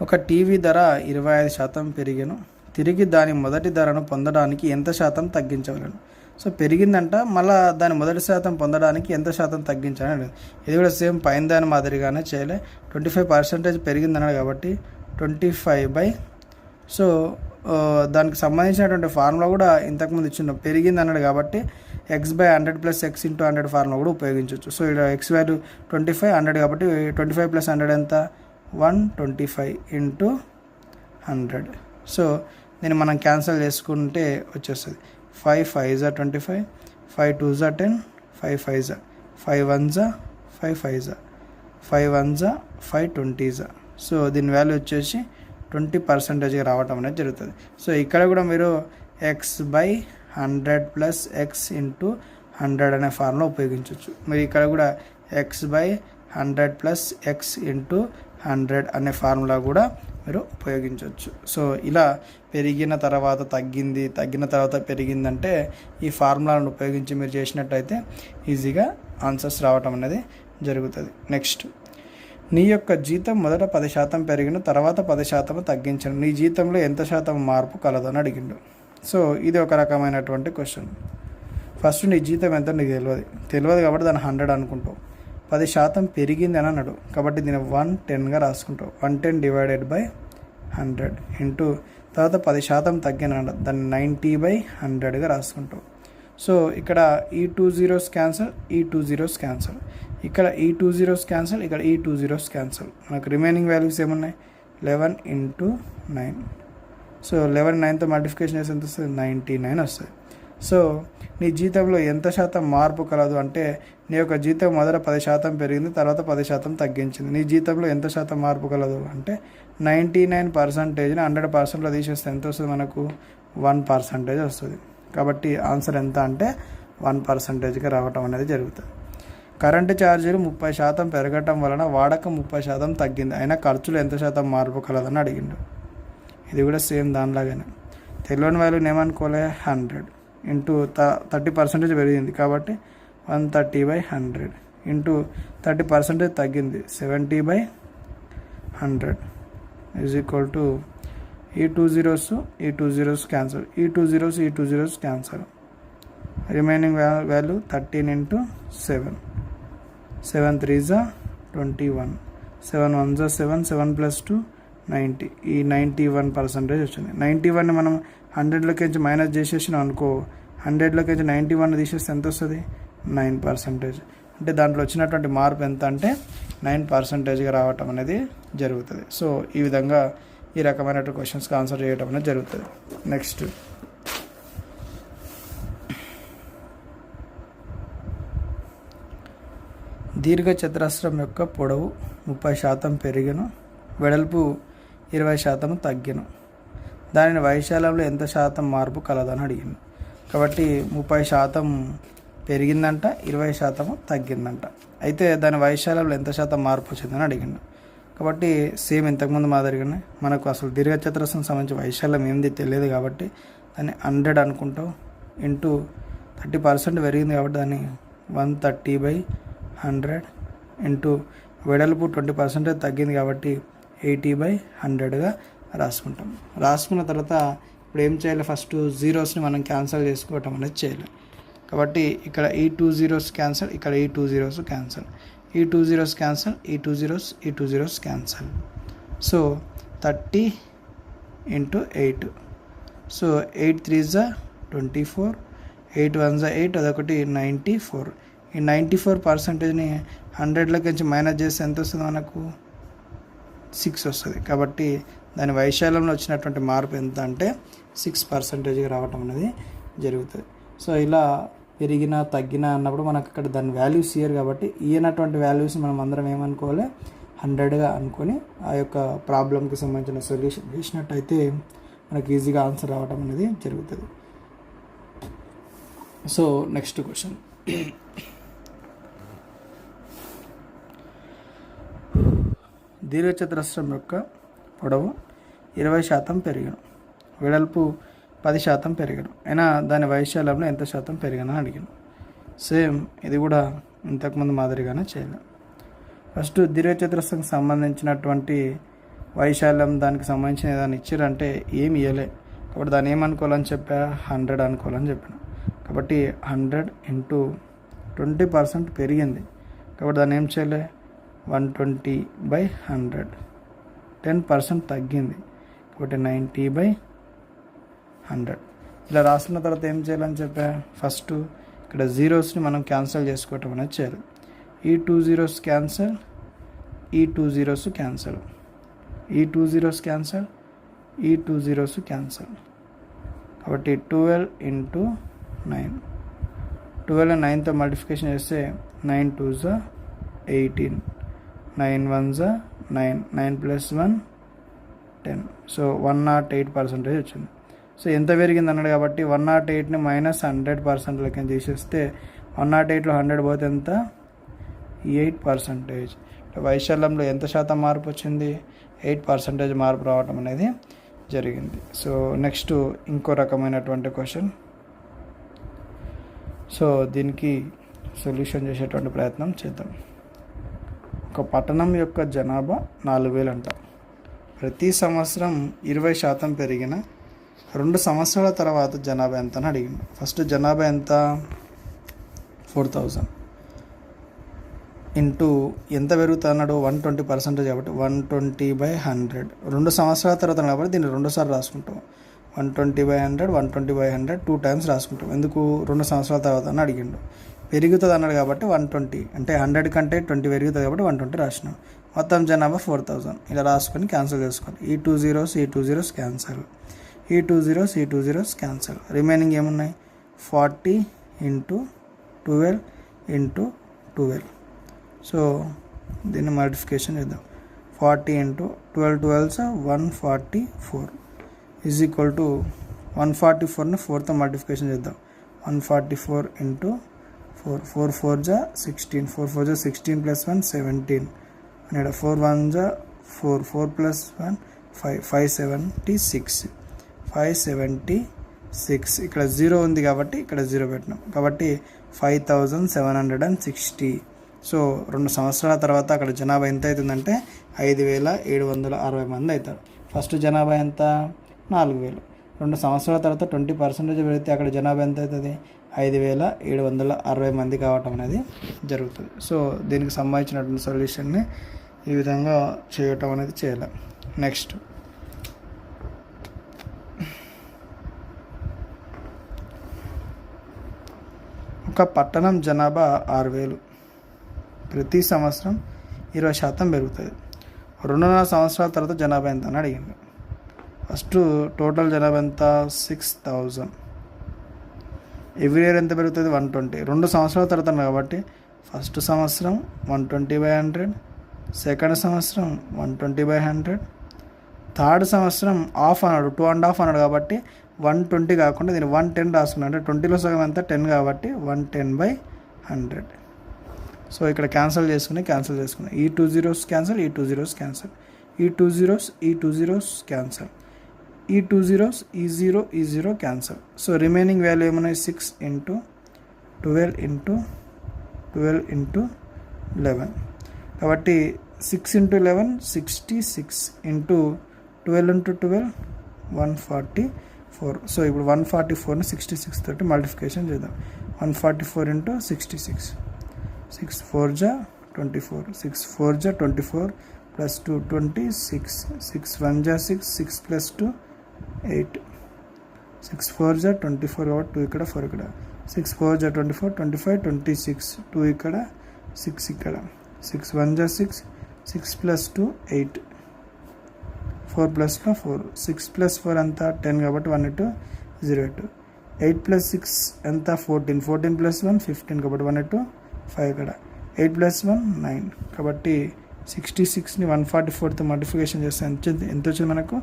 ఒక టీవీ ధర 25% పెరిగాను. తిరిగి దాని మొదటి ధరను పొందడానికి ఎంత శాతం తగ్గించగలను? సో పెరిగిందంట, మళ్ళీ దాని మొదటి శాతం పొందడానికి ఎంత శాతం తగ్గించాలని. ఇది కూడా సేమ్ పైన దాని మాదిరిగానే చేయలే. 25% పెరిగిందన్నాడు కాబట్టి 25 సో దానికి సంబంధించినటువంటి ఫార్ములా కూడా ఇంతకుముందు ఇచ్చిన పెరిగింది అన్నాడు కాబట్టి x/100 + x × 100 ఫార్ములా కూడా ఉపయోగించవచ్చు. సో ఇక్కడ x వాల్యూ 25 100 కాబట్టి 25 + 100 ఎంత 125 × 100. సో దీన్ని మనం క్యాన్సిల్ చేసుకుంటే వచ్చేస్తుంది 5 5s 25, 5 2s 10, 5 5s 5 1s 5 5s 5 1s 5 20s. So దీని వాల్యూ వచ్చేసి 20%గా రావటం అనేది జరుగుతుంది. సో ఇక్కడ కూడా మీరు x/100 + x × 100 అనే ఫార్ములా ఉపయోగించవచ్చు. మీరు ఇక్కడ కూడా x/100 + x × 100 అనే ఫార్ములా కూడా మీరు ఉపయోగించవచ్చు. సో ఇలా పెరిగిన తర్వాత తగ్గింది, తగ్గిన తర్వాత పెరిగిందంటే ఈ ఫార్ములాలను ఉపయోగించి మీరు చేసినట్టయితే ఈజీగా ఆన్సర్స్ రావటం అనేది జరుగుతుంది. నెక్స్ట్, నీ యొక్క జీతం మొదట 10% పెరిగిన తర్వాత 10% తగ్గించను, నీ జీతంలో ఎంత శాతం మార్పు కలదు అని అడిగిండు. సో ఇది ఒక రకమైనటువంటి క్వశ్చన్. ఫస్ట్ నీ జీతం ఎంత నీకు తెలియదు కాబట్టి దాన్ని 100 అనుకుంటావు. 10% పెరిగింది అని అన్నాడు కాబట్టి దీన్ని 110గా రాసుకుంటావు. 110 డివైడెడ్ బై 100 ఇంటూ తర్వాత 10% తగ్గిన దాన్ని 90/100గా రాసుకుంటాం. సో ఇక్కడ ఈ 2 zeros క్యాన్సల్, ఈ 2 zeros క్యాన్సల్, ఇక్కడ ఈ 2 zeros క్యాన్సల్, ఇక్కడ ఈ 2 zeros క్యాన్సల్. మనకు రిమైనింగ్ వాల్యూస్ ఏమున్నాయి? 11 × 9. సో 11 9తో మల్టిప్లికేషన్ చేస్తే ఎంత వస్తుంది? 99 వస్తుంది. సో నీ జీతంలో ఎంత శాతం మార్పు కలదు అంటే నీ యొక్క జీతం మొదట 10% పెరిగింది, తర్వాత 10% తగ్గించింది. నీ జీతంలో ఎంత శాతం మార్పు కలదు అంటే 99%ని 100%లో తీసేస్తే ఎంత వస్తుంది? మనకు 1% వస్తుంది. కాబట్టి ఆన్సర్ ఎంత అంటే 1%గా రావటం అనేది జరుగుతుంది. కరెంటు ఛార్జీలు 30% పెరగటం వలన వాడకం 30% తగ్గింది, అయినా ఖర్చులు ఎంత శాతం మార్పు కలదని అడిగిండు. ఇది కూడా సేమ్ దానిలాగానే. తెలియని వాల్యూని ఏమనుకోలే? 100 ఇంటూ 30% పెరిగింది కాబట్టి 130/100 ఇంటూ 30% తగ్గింది 70/100 ఈజ్ ఈక్వల్ టు ఈ 2 zeros ఈ 2 zeros క్యాన్సల్, ఈ 2 zeros ఈ 2 zeros cancel. Remaining value 13 × 7. 7 3s 21, 7 1s 7, 7 + 2 90. ఈ 91% వచ్చింది. 91ని మనం 100లోకి మైనస్ చేసేసినాం అనుకో, 100లోకి 91 తీసేస్తే ఎంత వస్తుంది? 9%. అంటే దాంట్లో వచ్చినటువంటి మార్పు ఎంత అంటే 9%గా రావటం అనేది జరుగుతుంది. సో ఈ విధంగా ఈ రకమైనటువంటి క్వశ్చన్స్కి ఆన్సర్ చేయడం అనేది జరుగుతుంది. నెక్స్ట్ దీర్ఘ చతురస్రం యొక్క పొడవు 30% పెరిగను, వెడల్పు 20% తగ్గిను, దానిని వైశాల్యంలో ఎంత శాతం మార్పు కలదని అడిగింది. కాబట్టి 30% పెరిగిందంట, 20% తగ్గిందంట. అయితే దాని వైశాల్యంలో ఎంత శాతం మార్పు వచ్చిందని అడిగిండు. కాబట్టి సేమ్ ఇంతకుముందు మాదిరిగానే మనకు అసలు దీర్ఘచతురస్రం సంబంధించి వైశాల్యం ఏంది తెలియదు కాబట్టి దాన్ని 100 అనుకుంటాం. ఇంటూ 30% పెరిగింది కాబట్టి దాన్ని 130/100 ఇంటూ వెడల్పు 20% తగ్గింది కాబట్టి 80/100గా రాసుకుంటాం. రాసుకున్న తర్వాత ఇప్పుడు ఏం చేయాలి? ఫస్ట్ జీరోస్ని మనం క్యాన్సిల్ చేసుకోవటం అనేది చేయాలి. కాబట్టి ఇక్కడ ఈ 2 zeros క్యాన్సల్, ఇక్కడ ఈ 2 zeros క్యాన్సల్, ఈ 2 zeros క్యాన్సల్, ఈ 2 zeros ఈ 2 zeros cancel. So 30 × 8. So 8 3s 24, 8 1s 8, అదొకటి 94. ఈ 94%ని 100లోకి మైనస్ చేస్తే ఎంత వస్తుంది? మనకు 6 వస్తుంది. కాబట్టి దాని వైశాల్యంలో వచ్చినటువంటి మార్పు ఎంత అంటే 6%గా రావటం అనేది జరుగుతుంది. సో ఇలా పెరిగినా తగ్గినా అన్నప్పుడు మనకు అక్కడ దాని వాల్యూస్ ఇయర్ కాబట్టి ఇయనటువంటి వాల్యూస్ మనం అందరం ఏమనుకోవాలి? 100గా అనుకొని ఆ యొక్క ప్రాబ్లంకి సంబంధించిన సొల్యూషన్ చేసినట్టయితే మనకు ఈజీగా ఆన్సర్ రావటం అనేది జరుగుతుంది. సో నెక్స్ట్ క్వశ్చన్, దీర్ఘచతురస్రం యొక్క పొడవు 20% పెరిగను, వెడల్పు 10% పెరిగను, అయినా దాని వైశాల్యంలో ఎంత శాతం పెరిగను అడిగాను. సేమ్ ఇది కూడా ఇంతకుముందు మాదిరిగానే చేయాలి. ఫస్ట్ దీర్ఘచతురస్రంకి సంబంధించినటువంటి వైశాల్యం దానికి సంబంధించిన ఏదైనా ఇచ్చారంటే ఏమి ఇవ్వలే కాబట్టి దాన్ని ఏమనుకోవాలని చెప్పా? 100 అనుకోవాలని చెప్పిన. కాబట్టి 100 ఇంటూ 20% పెరిగింది కాబట్టి దాన్ని ఏం చేయలే? 120/100. 10% తగ్గింది కాబట్టి 90/100. ఇలా రాసుకున్న తర్వాత ఏం చేయాలని చెప్పా? ఫస్ట్ ఇక్కడ జీరోస్ని మనం క్యాన్సిల్ చేసుకోవటం అనేది చేయాలి. ఈ 2 zeros క్యాన్సల్, ఈ 2 zeros క్యాన్సల్, ఈ 2 zeros క్యాన్సల్, ఈ 2 zeros క్యాన్సల్. కాబట్టి 12 × 9. 12 9తో మల్టిప్లికేషన్ చేస్తే 9 2s 18, 9 1s 9, 9 + 1 10. సో 108% వచ్చింది. సో ఎంత పెరిగింది అన్నాడు కాబట్టి 108ని -100%లకి తీసేస్తే 108లో 100 పోతే ఎంత? 8%. వైశాల్యంలో ఎంత శాతం మార్పు వచ్చింది? 8% మార్పు రావడం అనేది జరిగింది. సో నెక్స్ట్ ఇంకో రకమైనటువంటి క్వశ్చన్. సో దీనికి సొల్యూషన్ చేసేటువంటి ప్రయత్నం చేద్దాం. ఒక పట్టణం యొక్క జనాభా 4000 అంట. ప్రతి సంవత్సరం 20% పెరిగిన 2 సంవత్సరాల తర్వాత జనాభా ఎంత అని అడిగింది. ఫస్ట్ జనాభా ఎంత? 4000. ఇంటూ ఎంత పెరుగుతుంది అన్నాడు 120% కాబట్టి 120/100. 2 సంవత్సరాల తర్వాత కాబట్టి దీన్ని 2 సార్లు రాసుకుంటాం. 120/100 120/100 2 టైమ్స్ రాసుకుంటాం. ఎందుకు 2 సంవత్సరాల తర్వాత అని అడిగిండు. పెరుగుతుంది అన్నాడు కాబట్టి 120 అంటే 100 కంటే 20 పెరుగుతుంది కాబట్టి 120 రాసినాం. మొత్తం జనాభా 4000 ఇలా రాసుకొని క్యాన్సిల్ చేసుకోవాలి. ఈ 2 zeros క్యాన్సల్, ఈ 2 zeros క్యాన్సల్. రిమైనింగ్ ఏమున్నాయి 40 × 12 × 12. సో దీన్ని మల్టిప్లికేషన్ చేద్దాం. 40 × 12 12 144 ఈజ్ ఈక్వల్ టు 144ని 4తో మల్టిప్లికేషన్ చేద్దాం. 144 × 4 4 4 జా 16 4 4 జా 16 + 1 17 ఇక్కడ 4 1 జా 4 4 + 1 5 576 576. ఇక్కడ 0 ఉంది కాబట్టి ఇక్కడ 0 పెట్టినాం కాబట్టి 5760. సో 2 సంవత్సరాల తర్వాత అక్కడ జనాభా ఎంత అవుతుందంటే 5760 మంది అవుతారు. ఫస్ట్ జనాభా ఎంత 4000. 2 సంవత్సరాల తర్వాత 20% పెడితే అక్కడ జనాభా ఎంత అవుతుంది 5760 మంది కావటం అనేది జరుగుతుంది. సో దీనికి సంబంధించినటువంటి సొల్యూషన్ని ఈ విధంగా చేయటం అనేది చేయాలి. నెక్స్ట్ ఒక పట్టణం జనాభా 6000. ప్రతి సంవత్సరం 20% పెరుగుతుంది. 2.5 సంవత్సరాల తర్వాత జనాభా ఎంత అని అడిగింది. ఫస్ట్ టోటల్ జనాభా ఎంత 6000. ఎవ్రీ ఇయర్ ఎంత పెరుగుతుంది 120. 2 సంవత్సరాల తర్వాత కాబట్టి ఫస్ట్ సంవత్సరం 120/100, సెకండ్ సంవత్సరం 120/100, థర్డ్ సంవత్సరం హాఫ్ అన్నాడు 2.5 అన్నాడు కాబట్టి 120 కాకుండా దీన్ని 110 రాసుకున్నాడు. అంటే 20లో సగం ఎంత 10 కాబట్టి 110/100. సో ఇక్కడ క్యాన్సిల్ చేసుకుని ఈ 2 zeros క్యాన్సిల్, ఈ 2 zeros క్యాన్సిల్, ఈ 2 zeros క్యాన్సిల్, ఈ 2 zeros ఈ 0 క్యాన్సిల్. సో రిమైనింగ్ వాల్యూ ఏమున్నాయి 6 × 12 × 12 × 11 కాబట్టి 6 × 11 66 × 12 × 12 144. సో ఇప్పుడు 144ని 66 తోటి మల్టిప్లికేషన్ చేద్దాం. 144 × 66 6 4 జా 24 6 4 జా 24 + 2 26 6 1 జా 6 6 + 2 8 6 4 జా 24 కాబట్టి 2 ఇక్కడ 4 ఇక్కడ 6 4 జా 24 25 26 2 ఇక్కడ 6 ఇక్కడ 6 1 జా 6 6 + 2 8 4 + 4 6 + 4 ఎంత 10 కాబట్టి 1 × 0 2 8 + 6 ఎంత 14 14 + 1 15 కాబట్టి 1 × 5 ఇక్కడ 8 + 1 9 కాబట్టి 66ని 144తో మల్టిప్లికేషన్ చేస్తే ఎంత వచ్చింది మనకు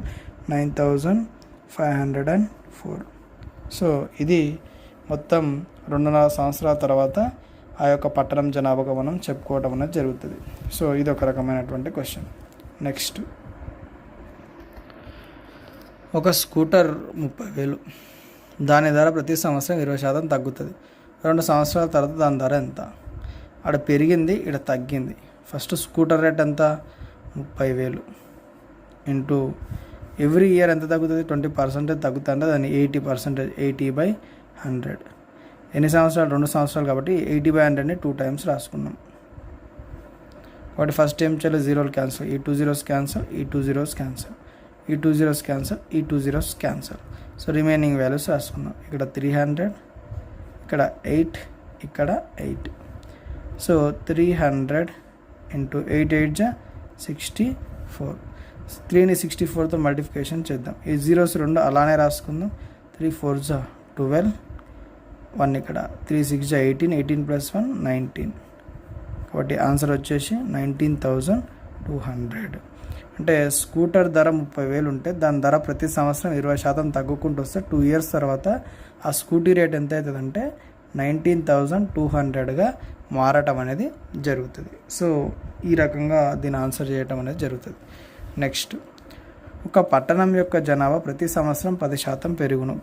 9504. సో ఇది మొత్తం 2.5 సంవత్సరాల తర్వాత ఆ యొక్క పట్టణం జనాభాగా మనం చెప్పుకోవడం అనేది జరుగుతుంది. సో ఇది ఒక రకమైనటువంటి క్వశ్చన్. నెక్స్ట్ ఒక స్కూటర్ 30,000. దాని ధర ప్రతి సంవత్సరం 20% తగ్గుతుంది. 2 సంవత్సరాల తర్వాత దాని ధర ఎంత? ఆడ పెరిగింది, ఇక్కడ తగ్గింది. ఫస్ట్ స్కూటర్ రేట్ ఎంత 30,000 ఇంటూ ఎవ్రీ ఇయర్ ఎంత తగ్గుతుంది 20% తగ్గుతుంటే దాన్ని 80% 80/100. ఎన్ని సంవత్సరాలు 2 సంవత్సరాలు కాబట్టి 80/100ని 2 టైమ్స్ రాసుకున్నాం. కాబట్టి ఫస్ట్ ఏం చేయాలి 0 క్యాన్సిల్, ఈ 2 zeros క్యాన్సిల్, ఈ 2 zeros క్యాన్సిల్, ఈ 2 zeros క్యాన్సిల్, ఈ 2 zeros cancel. So remaining values రాసుకున్నాం. ఇక్కడ 300, ఇక్కడ 8, ఇక్కడ 8. సో 300 × 8 8 జా 64. 3ని 64తో మల్టిప్లికేషన్ చేద్దాం. ఈ zeros 2 అలానే రాసుకుందాం. 3 4 జా 12 1 ఇక్కడ 3 6 జా 18 18 + 1 19. కాబట్టి ఆన్సర్ వచ్చేసి 19,200. అంటే స్కూటర్ ధర 30,000 ఉంటే దాని ధర ప్రతి సంవత్సరం 20% తగ్గుకుంటూ వస్తే 2 years తర్వాత ఆ స్కూటీ రేట్ ఎంత అవుతుందంటే 19,200గా మారటం అనేది జరుగుతుంది. సో ఈ రకంగా దీని ఆన్సర్ చేయటం అనేది జరుగుతుంది. నెక్స్ట్ ఒక పట్టణం యొక్క జనాభా ప్రతి సంవత్సరం 10% పెరుగును.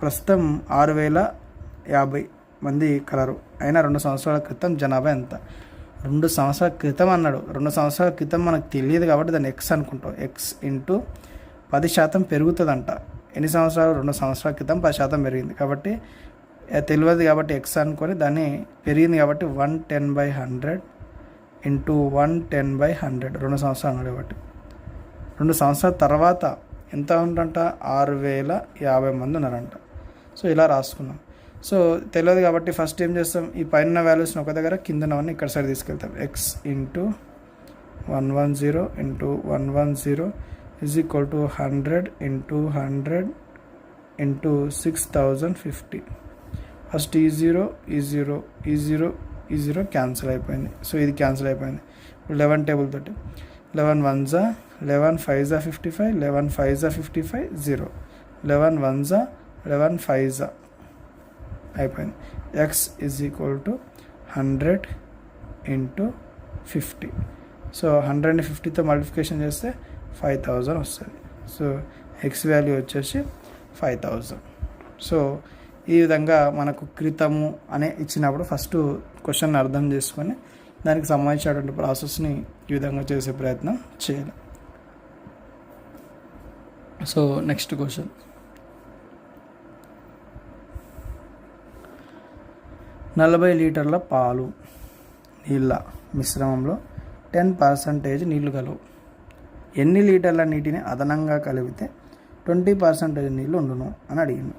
ప్రస్తుతం 6050 మంది కలరు. అయినా 2 సంవత్సరాల క్రితం జనాభా ఎంత? 2 సంవత్సరాల క్రితం అన్నాడు. 2 సంవత్సరాల క్రితం మనకు తెలియదు కాబట్టి దాన్ని ఎక్స్ అనుకుంటాం. X into 10% పెరుగుతుందంట. ఎన్ని సంవత్సరాలు? 2 సంవత్సరాల క్రితం 10% పెరిగింది కాబట్టి తెలియదు కాబట్టి ఎక్స్ అనుకొని దాన్ని పెరిగింది కాబట్టి 110/100 ఇంటూ 110/100 2 సంవత్సరాలు అన్నాడు కాబట్టి 2 సంవత్సరాల తర్వాత ఎంత ఉందంట 6050 మంది ఉన్నారంట. సో ఇలా రాసుకున్నాం. సో తెలియదు కాబట్టి ఫస్ట్ ఏం చేస్తాం, ఈ పైన వాల్యూస్ని ఒక దగ్గర కిందనవన్నీ ఇక్కడ సైడ్ తీసుకెళ్తాం. X into 110 into 110 is equal to 100 into 100 into 6050. First ఈ జీరో ఈ జీరో ఈ జీరో ఈ జీరో క్యాన్సిల్ అయిపోయింది. సో ఇది క్యాన్సిల్ అయిపోయింది. 11 టేబుల్ తోటి 11 1s 11 5s 55 11 5s 55 0 11 1s 11 5s అయిపోయింది. X is equal to 100 into 50. So 100ని 50తో మల్టిప్లికేషన్ చేస్తే 5000 వస్తుంది. సో ఎక్స్ వాల్యూ వచ్చేసి 5000. సో ఈ విధంగా మనకు క్రితము అనే ఇచ్చినప్పుడు ఫస్ట్ క్వశ్చన్ అర్థం చేసుకొని దానికి సంబంధించినటువంటి ప్రాసెస్ని ఈ విధంగా చేసే ప్రయత్నం చేయాలి. సో నెక్స్ట్ క్వశ్చన్, 40 లీటర్ల పాలు నీళ్ళ మిశ్రమంలో 10% నీళ్లు కలవు. ఎన్ని లీటర్ల నీటిని అదనంగా కలిపితే 20% నీళ్ళు ఉండును అని అడిగింది.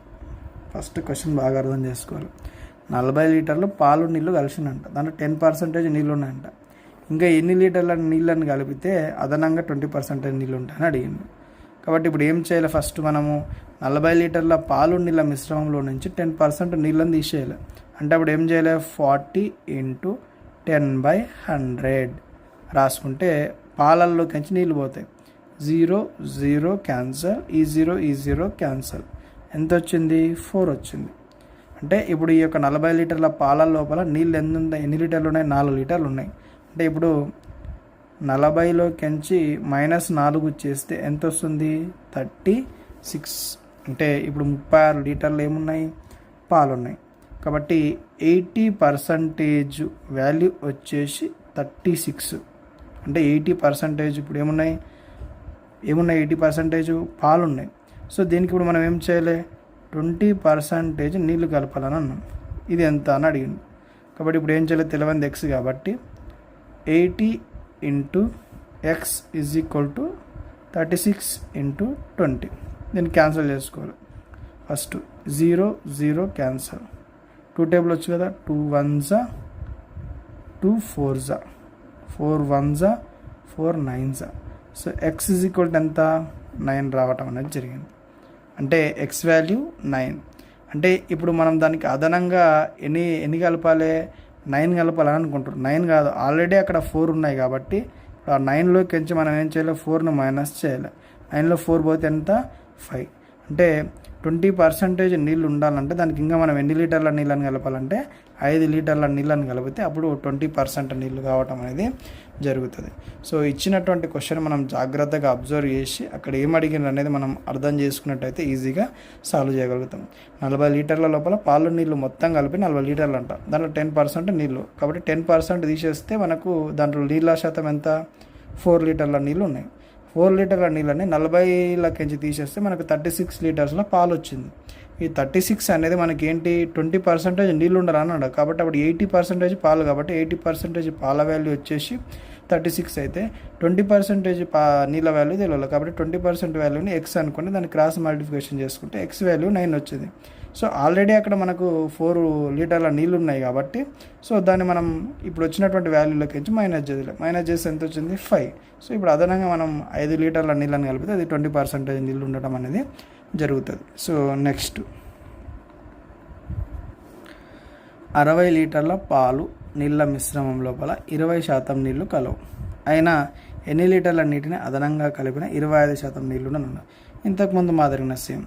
ఫస్ట్ క్వశ్చన్ బాగా అర్థం చేసుకోవాలి. 40 లీటర్లు పాలు నీళ్ళు కలిసిందంట, దాంట్లో 10% నీళ్ళు ఉన్నాయంట. ఇంకా ఎన్ని లీటర్ల నీళ్ళని కలిపితే అదనంగా 20% నీళ్ళు ఉంటాయని అడిగింది. కాబట్టి ఇప్పుడు ఏం చేయాలి, ఫస్ట్ మనము 40 లీటర్ల పాలు నీళ్ళ మిశ్రమంలో నుంచి 10% నీళ్ళని తీసేయాలి. అంటే అప్పుడు ఏం చేయాలి, 40 ఇంటూ 10/100 రాసుకుంటే పాలల్లోకి నీళ్ళు పోతాయి. 0 0 క్యాన్సల్, ఈ 0 ఈ 0 క్యాన్సల్. ఎంత వచ్చింది, 4 వచ్చింది. అంటే ఇప్పుడు ఈ యొక్క 40 లీటర్ల పాల లోపల నీళ్ళు ఎన్ని లీటర్లు ఉన్నాయి, 4 లీటర్లు ఉన్నాయి. అంటే ఇప్పుడు 40లోకి -4 చేస్తే ఎంత వస్తుంది, 36. అంటే ఇప్పుడు 36 లీటర్లు ఏమున్నాయి, పాలు ఉన్నాయి. కాబట్టి 80% వాల్యూ వచ్చేసి 36. అంటే 80% ఇప్పుడు ఏమున్నాయి 80% పాలు ఉన్నాయి. సో దీనికి ఇప్పుడు మనం ఏం చేయాలి, 20% నీళ్ళు కలపాలని అన్నాం. ఇది ఎంత అని అడిగింది. కాబట్టి ఇప్పుడు ఏం చేయాలి, తెలియదు ఎక్స్ కాబట్టి 80 into x is equal to 36 into 20. దీన్ని క్యాన్సిల్ చేసుకోవాలి. ఫస్ట్ 0 0 క్యాన్సల్, 2 టేబుల్ వచ్చు కదా, 2 1s 2 4s 4 1s 4 9s. So x is equal to ఎంత, 9 రావటం అనేది జరిగింది. అంటే ఎక్స్ వాల్యూ 9. అంటే ఇప్పుడు మనం దానికి అదనంగా ఎన్ని కలపాలి, 9 కలపాలని అనుకుంటారు. 9 కాదు, ఆల్రెడీ అక్కడ 4 ఉన్నాయి కాబట్టి ఆ 9లోకి మనం ఏం చేయాలి, 4ను మైనస్ చేయాలి. 9లో 4 పోతే ఎంత, 5. అంటే 20% నీళ్ళు ఉండాలంటే దానికి ఇంకా మనం ఎన్ని లీటర్ల నీళ్ళని కలపాలంటే 5 లీటర్ల నీళ్ళని కలిపితే అప్పుడు 20% నీళ్ళు కావటం అనేది జరుగుతుంది. సో ఇచ్చినటువంటి క్వశ్చన్ మనం జాగ్రత్తగా అబ్జర్వ్ చేసి అక్కడ ఏం అడిగినారు అనేది మనం అర్థం చేసుకున్నట్టయితే ఈజీగా సాల్వ్ చేయగలుగుతాం. 40 లీటర్ల లోపల పాలు నీళ్ళు మొత్తం కలిపి 40 లీటర్లు అంట, దాంట్లో 10% నీళ్ళు. కాబట్టి 10% తీసేస్తే మనకు దాంట్లో నీళ్ళ శాతం ఎంత, 4 లీటర్ల నీళ్ళు ఉన్నాయి. 4 లీటర్ల నీళ్ళని 40లోకి తీసేస్తే మనకు 36 లీటర్స్లో పాలు వచ్చింది. ఈ 36 అనేది మనకి ఏంటి, 20% నీళ్ళు ఉండాలి అన్నాడు. కాబట్టి అప్పుడు 80% పాలు, కాబట్టి 80% పాల వాల్యూ వచ్చేసి 36 అయితే 20% నీళ్ళ వాల్యూ తెలియాలి. కాబట్టి 20% వాల్యూని ఎక్స్ అనుకుని దాన్ని క్రాస్ మల్టిప్లికేషన్ చేసుకుంటే ఎక్స్ వాల్యూ 9 వచ్చింది. సో ఆల్రెడీ అక్కడ మనకు 4 లీటర్ల నీళ్ళు ఉన్నాయి కాబట్టి సో దాన్ని మనం ఇప్పుడు వచ్చినటువంటి వాల్యూలోకి మైనస్ చేస్తే ఎంత వచ్చింది, 5. సో ఇప్పుడు అదనంగా మనం 5 లీటర్ల నీళ్ళని కలిపితే అది 20% నీళ్ళు ఉండటం అనేది జరుగుతుంది. సో నెక్స్ట్ 60 లీటర్ల పాలు నీళ్ళ మిశ్రమం లోపల 20% నీళ్లు కలవు. అయినా ఎన్ని లీటర్ల నీటిని అదనంగా కలిపిన 25% నీళ్లు ఉన్నాయి. ఇంతకుముందు మాదిరిగిన సేమ్.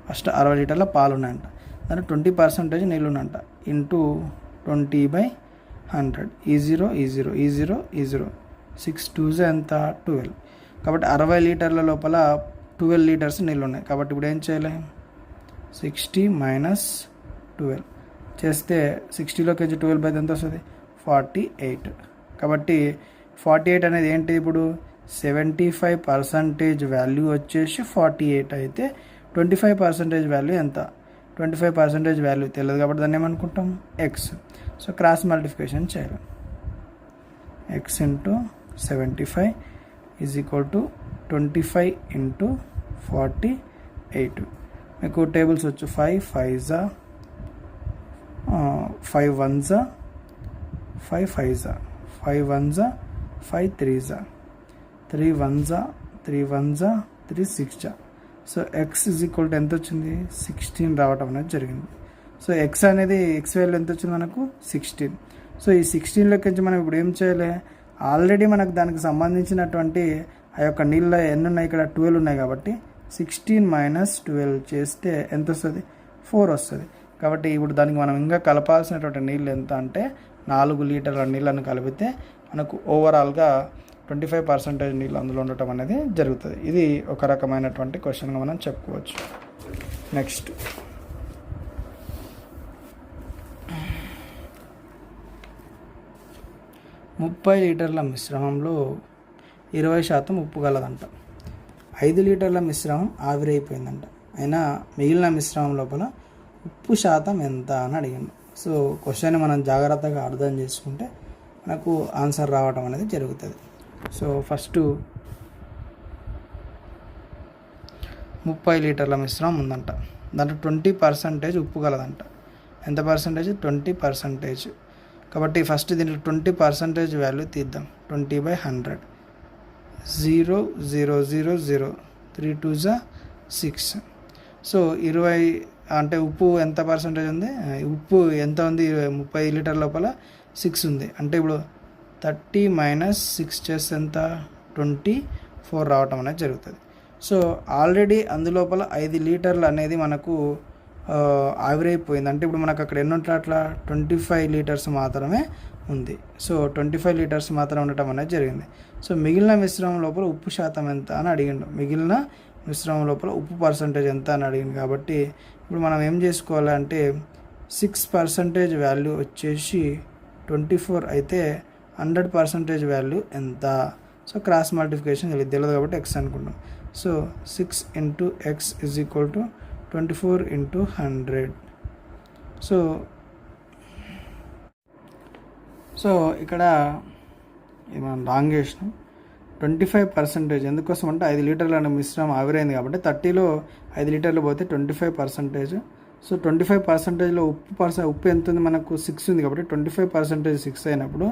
ఫస్ట్ 60 లీటర్ల పాలు ఉన్నాయంట, దాంట్లో 20% నీళ్ళు ఉన్నాయంట. ఇంటూ 20/100 ఈ 0 ఈ 0 ఈ 0 ఈ 0 6 2s ఎంత, 12. కాబట్టి 60 లీటర్ల లోపల 12 లీటర్స్ నీళ్ళు ఉన్నాయి. కాబట్టి ఇప్పుడు ఏం చేయాలి, 60 మైనస్ 12 చేస్తే 60లోకి 12 బై ఎంత వస్తుంది, 48. కాబట్టి 48 అనేది ఏంటి, ఇప్పుడు 75% వాల్యూ వచ్చేసి 48 అయితే 25% వాల్యూ ఎంత, 25% వాల్యూ తెలియదు కాబట్టి దాన్ని ఏమనుకుంటాం ఎక్స్. సో క్రాస్ మల్టిప్లికేషన్ చేయాలి. X into 75 is equal to 25 into 48. మీకు టేబుల్స్ వచ్చు 5 5s 5 1s 5 5s 5 1s 5 3s 3 1s 3 1s 3 6s. So x is equal to ఎంత వచ్చింది 16 రావటం అనేది జరిగింది. సో ఎక్స్ అనేది ఎక్స్ వాల్యూ ఎంత వచ్చింది మనకు 16. సో ఈ 16లోకి నుంచి మనం ఇప్పుడు ఏం చేయాలి, ఆల్రెడీ మనకు దానికి సంబంధించినటువంటి ఆ యొక్క నీళ్ళ ఎన్ని ఉన్నాయి, ఇక్కడ 12 ఉన్నాయి కాబట్టి 16 మైనస్ 12 చేస్తే ఎంత వస్తుంది 4 వస్తుంది. కాబట్టి ఇప్పుడు దానికి మనం ఇంకా కలపాల్సినటువంటి నీళ్ళు ఎంత అంటే 4 లీటర్ల నీళ్ళను కలిపితే మనకు ఓవరాల్గా 25% నీళ్ళు అందులో ఉండటం అనేది జరుగుతుంది. ఇది ఒక రకమైనటువంటి క్వశ్చన్గా మనం చెప్పుకోవచ్చు. నెక్స్ట్ 30 లీటర్ల మిశ్రమంలో 20% ఉప్పు కలదంట. 5 లీటర్ల మిశ్రమం ఆవిరైపోయిందంట. అయినా మిగిలిన మిశ్రమం లోపల ఉప్పు శాతం ఎంత అని అడిగిండు. సో క్వశ్చన్ మనం జాగ్రత్తగా అర్థం చేసుకుంటే మనకు ఆన్సర్ రావడం అనేది జరుగుతుంది. సో ఫస్ట్ 30 లీటర్ల మిశ్రమం ఉందంట, దాంట్లో 20% ఉప్పు కలదంట. ఎంత పర్సంటేజ్ 20%. కాబట్టి ఫస్ట్ దీంట్లో 20% వాల్యూ తీద్దాం. 20/100 0 0 0 0 3 2s 6. సో 20 అంటే ఉప్పు ఎంత పర్సంటేజ్ ఉంది, ఉప్పు ఎంత ఉంది 30 లీటర్ లోపల 6 ఉంది. అంటే ఇప్పుడు 30 మైనస్ 6 చేస్తే ఎంత 24 రావటం అనేది జరుగుతుంది. సో ఆల్రెడీ అందులోపల 5 లీటర్లు అనేది మనకు ఆవిరైపోయింది. అంటే ఇప్పుడు మనకు అక్కడ ఎన్ని ఉంటాయి, అట్లా 25 లీటర్స్ మాత్రమే ఉంది. సో 25 లీటర్స్ మాత్రం ఉండటం అనేది జరిగింది. సో మిగిలిన మిశ్రమం లోపల ఉప్పు శాతం ఎంత అని అడిగిండు. మిగిలిన మిశ్రమం లోపల ఉప్పు పర్సంటేజ్ ఎంత అని అడిగింది. కాబట్టి ఇప్పుడు మనం ఏం చేసుకోవాలంటే 6% వాల్యూ వచ్చేసి 24 అయితే 100% వాల్యూ ఎంత. సో క్రాస్ మల్టిప్లికేషన్ తెలియదు కాబట్టి ఎక్స్ అనుకుంటాం. So 6 into x is equal to 24 into 100. So ఇక్కడ ఇది మనం రాంగ్ చేసినాం. 25% ఎందుకోసం అంటే 5 లీటర్ల మిశ్రమం ఆవిరైంది కాబట్టి 30లో 5 లీటర్లు పోతే 25%. సో 25%లో ఉప్పు ఎంత ఉంది మనకు 6 ఉంది కాబట్టి 25% 6 అయినప్పుడు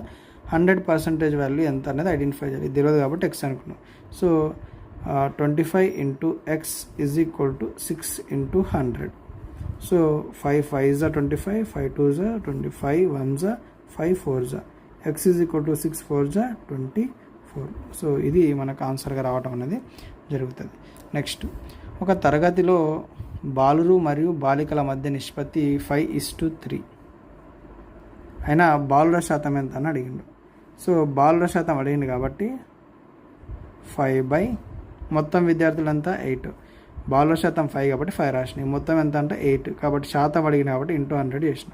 100% వాల్యూ ఎంత అనేది ఐడెంటిఫై చేయాలి. ఇది తెలియదు కాబట్టి ఎక్స్ అనుకున్నాం. So 25 into x is equal to 6 into 100. So 5 5s 25, 5 2s 25, 1s 5 4s. X is equal to 6 4s 24. So ఇది మనకు ఆన్సర్గా రావడం అనేది జరుగుతుంది. నెక్స్ట్ ఒక తరగతిలో బాలురు మరియు బాలికల మధ్య నిష్పత్తి 5:3 అయినా బాలుర శాతం ఎంత అని అడిగిండు. సో బాలుర శాతం అడిగింది కాబట్టి 5 మొత్తం విద్యార్థులంతా 8. బాలుర శాతం 5 కాబట్టి 5 రాసినాయి. మొత్తం ఎంత అంటే 8 కాబట్టి శాతం అడిగింది కాబట్టి ఇంటూ 100 చేసిన.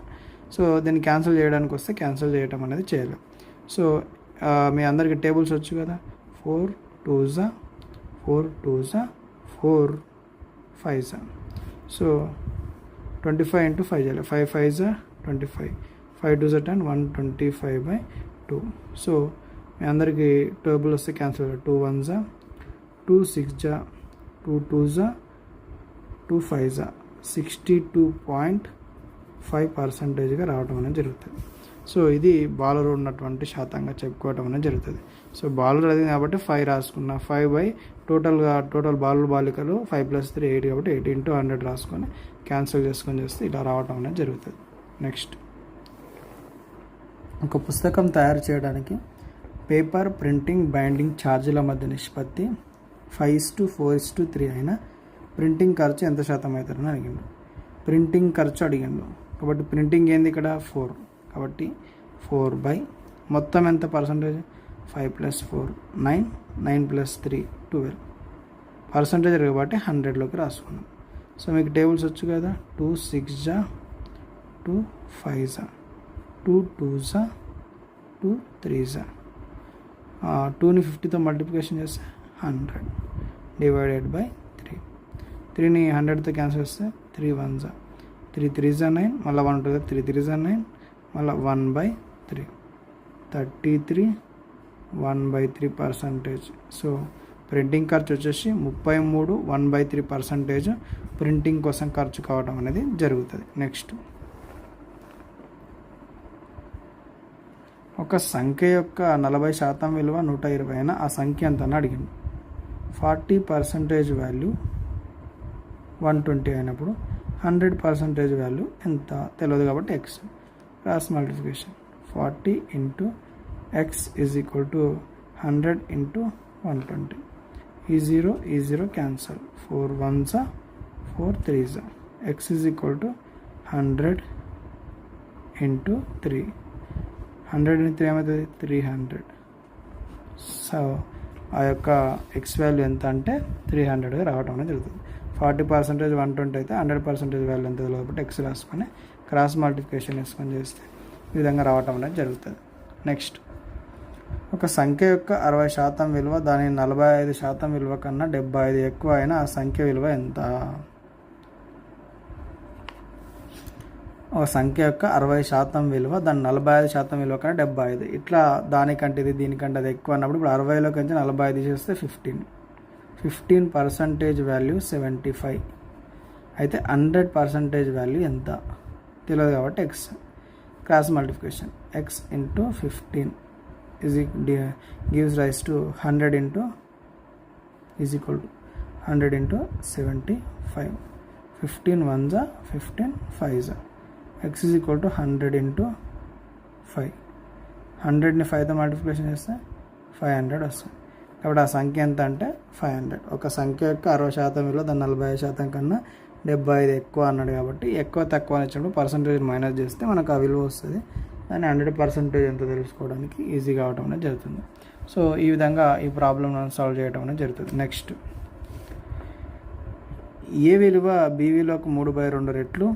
సో దీన్ని క్యాన్సిల్ చేయడానికి వస్తే క్యాన్సిల్ చేయడం అనేది చేయాలి. సో మీ అందరికి టేబుల్స్ వచ్చు కదా, 4 2s 4 2s 4 5s. So 25 into 5 చేయాలి. 5 5s 25, 5 2s 10, 125/2. సో మీ అందరికి టేబుల్ వస్తే cancel 2 1s 2 6s 2 2s 2 5s 62.5%గా రావడం అనేది జరుగుతుంది. సో ఇది బాలురు ఉన్నటువంటి శాతంగా చెప్పుకోవటం అనేది జరుగుతుంది. సో బాలురు అది కాబట్టి 5 రాసుకున్న 5 టోటల్ బాలురు బాలికలు 5 + 3 8 కాబట్టి 8 ఇంటూ 100 రాసుకొని క్యాన్సిల్ చేసుకొని చేస్తే ఇలా రావటం అనేది జరుగుతుంది. నెక్స్ట్ ఒక పుస్తకం తయారు చేయడానికి పేపర్, ప్రింటింగ్, బైండింగ్ ఛార్జీల మధ్య నిష్పత్తి 5:4:3 అయినా ప్రింటింగ్ ఖర్చు ఎంత శాతం అవుతారని అడిగిండు. ప్రింటింగ్ ఖర్చు అడిగిండు కాబట్టి ప్రింటింగ్ ఏంది ఇక్కడ 4 కాబట్టి 4 మొత్తం ఎంత పర్సంటేజ్ 5 + 4 9, 9 + 3 12 పర్సంటేజ్ కాబట్టి 100లోకి రాసుకున్నాం. సో మీకు టేబుల్స్ వచ్చు కదా, 2 6s 2 5s 2 2s 2 3s. 2ని 50తో మల్టిప్లికేషన్ చేస్తే 100 / 3. 3ని 100తో క్యాన్సిల్ చేస్తే 3 1s 3 3 జా 9, మళ్ళీ 1 2 3 3 జా 9, మళ్ళీ 1/3 33 1/3%. సో ప్రింటింగ్ ఖర్చు వచ్చేసి 33 1/3% ప్రింటింగ్ కోసం ఖర్చు కావడం అనేది జరుగుతుంది. నెక్స్ట్, ఒక సంఖ్య యొక్క 40% విలువ 120 అయినా ఆ సంఖ్య ఎంత అని అడిగింది. 40% వాల్యూ 120 అయినప్పుడు 100% వాల్యూ ఎంత తెలియదు కాబట్టి x. Cross multiplication 40 into x is equal to 100 into 120. ఈ 0 cancel. 4 1s 4 3s. x is equal to 100 into 3. 100 into 3 ఏమవుతుంది? 300. సో ఆ యొక్క ఎక్స్ వాల్యూ ఎంత అంటే 300గా రావడం అనేది జరుగుతుంది. 40% 120 అయితే 100% వాల్యూ ఎంత తెలియదు కాబట్టి ఎక్స్ రాసుకొని క్రాస్ మల్టిప్లికేషన్ వేసుకొని చేస్తే ఈ విధంగా రావటం అనేది జరుగుతుంది. నెక్స్ట్, ఒక సంఖ్య యొక్క 60% విలువ దాని 45% విలువ కన్నా 75 ఎక్కువ అయినా ఆ సంఖ్య విలువ ఎంత? ఒక సంఖ్య యొక్క 60% విలువ దాని 45% విలువ కన్నా 75. ఇట్లా దానికంటే ఇది దీనికంటే అది ఎక్కువ అన్నప్పుడు ఇప్పుడు 60లోకి నుంచి 45 తీసేస్తే 15% వాల్యూ 75 అయితే 100% వాల్యూ ఎంత తెలియదు కాబట్టి X. Cross multiplication X into 15 gives rise to 100 into is equal to 100 into 75. 15 1s 15 5s. x is equal to 100 into 5. 100ని 5తో multiplication చేస్తే 500 వస్తుంది. కాబట్టి ఆ సంఖ్య ఎంత అంటే 500. ఒక సంఖ్య యొక్క 60% విలువ దాని 45% కన్నా 75 ఎక్కువ అన్నాడు కాబట్టి ఎక్కువ తక్కువ అని ఇచ్చినప్పుడు పర్సంటేజ్ మైనస్ చేస్తే మనకు ఆ విలువ వస్తుంది. దాన్ని 100% ఎంత తెలుసుకోవడానికి ఈజీగా అవడం అనేది జరుగుతుంది. సో ఈ విధంగా ఈ ప్రాబ్లమ్ సాల్వ్ చేయడం అనేది జరుగుతుంది. నెక్స్ట్, ఏ విలువ బి విలువకు 3/2 రెట్లు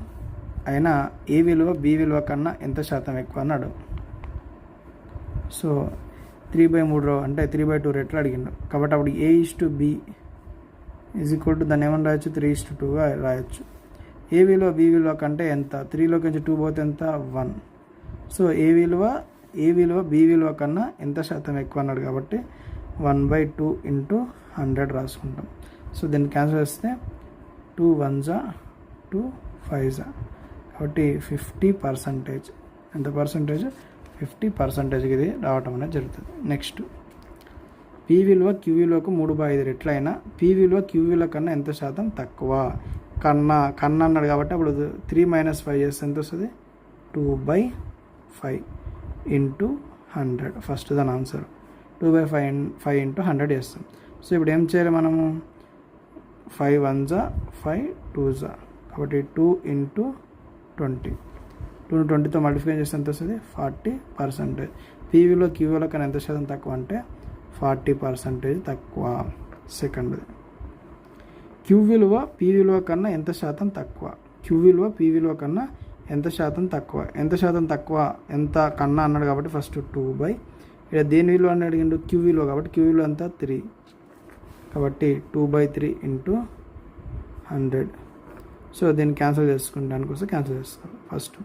అయినా ఏ విలువ బి విలువ కన్నా ఎంత శాతం ఎక్కువ అన్నాడు. సో 3/3 అంటే 3/2 రెట్లు అడిగిండు కాబట్టి అప్పుడు a/b ఈజ్ ఈక్వల్ టు దాన్ని ఏమని రాయొచ్చు? 3:2గా రాయొచ్చు. ఏ విలువ బి విలువ కంటే ఎంత? 3లోకి నుంచి 2 పోతే ఎంత? 1. సో ఏ విలువ బి విలువ కన్నా ఎంత శాతం ఎక్కువ అన్నాడు కాబట్టి 1/2 ఇంటూ 100 రాసుకుంటాం. సో దీన్ని క్యాన్సిల్ చేస్తే 2 1s 2 5s కాబట్టి 50%. ఎంత పర్సంటేజ్? 50% ఇది రావటం అనేది జరుగుతుంది. నెక్స్ట్, పి విలువ క్యూ విలువకు 3/5 రెట్లు అయినా పి విలువ క్యూ విలువ కన్నా ఎంత శాతం తక్కువ? కన్నా అన్నాడు కాబట్టి అప్పుడు 3 - 5 చేస్తే ఎంత వస్తుంది? 2/5 ఇంటూ 100. ఫస్ట్ దాని ఆన్సర్ 2/5 ఇంటూ 100 చేస్తాం. సో ఇప్పుడు ఏం చేయాలి మనము? 5 1s 5 2s కాబట్టి 2 ఇంటూ 20. 2 20తో మల్టిప్లికేషన్ చేస్తే ఎంత వస్తుంది? 40%. పీ విలువ క్యూ విలువ కన్నా ఎంత శాతం తక్కువ అంటే 40% తక్కువ. సెకండ్, క్యూ విలువ పీ విలువ కన్నా ఎంత శాతం తక్కువ? క్యూ విలువ పీ విలువ కన్నా ఎంత శాతం తక్కువ? ఎంత శాతం తక్కువ ఎంత కన్నా అన్నాడు కాబట్టి ఫస్ట్ 2/, ఇక్కడ దేని విలువ అని అడిగిండు? క్యూ విలువ కాబట్టి క్యూ విలువ ఎంత? 3 కాబట్టి 2/3 ఇంటూ 100. సో దీన్ని క్యాన్సిల్ చేసుకుంటానికి వస్తే క్యాన్సిల్ చేస్తారు. ఫస్ట్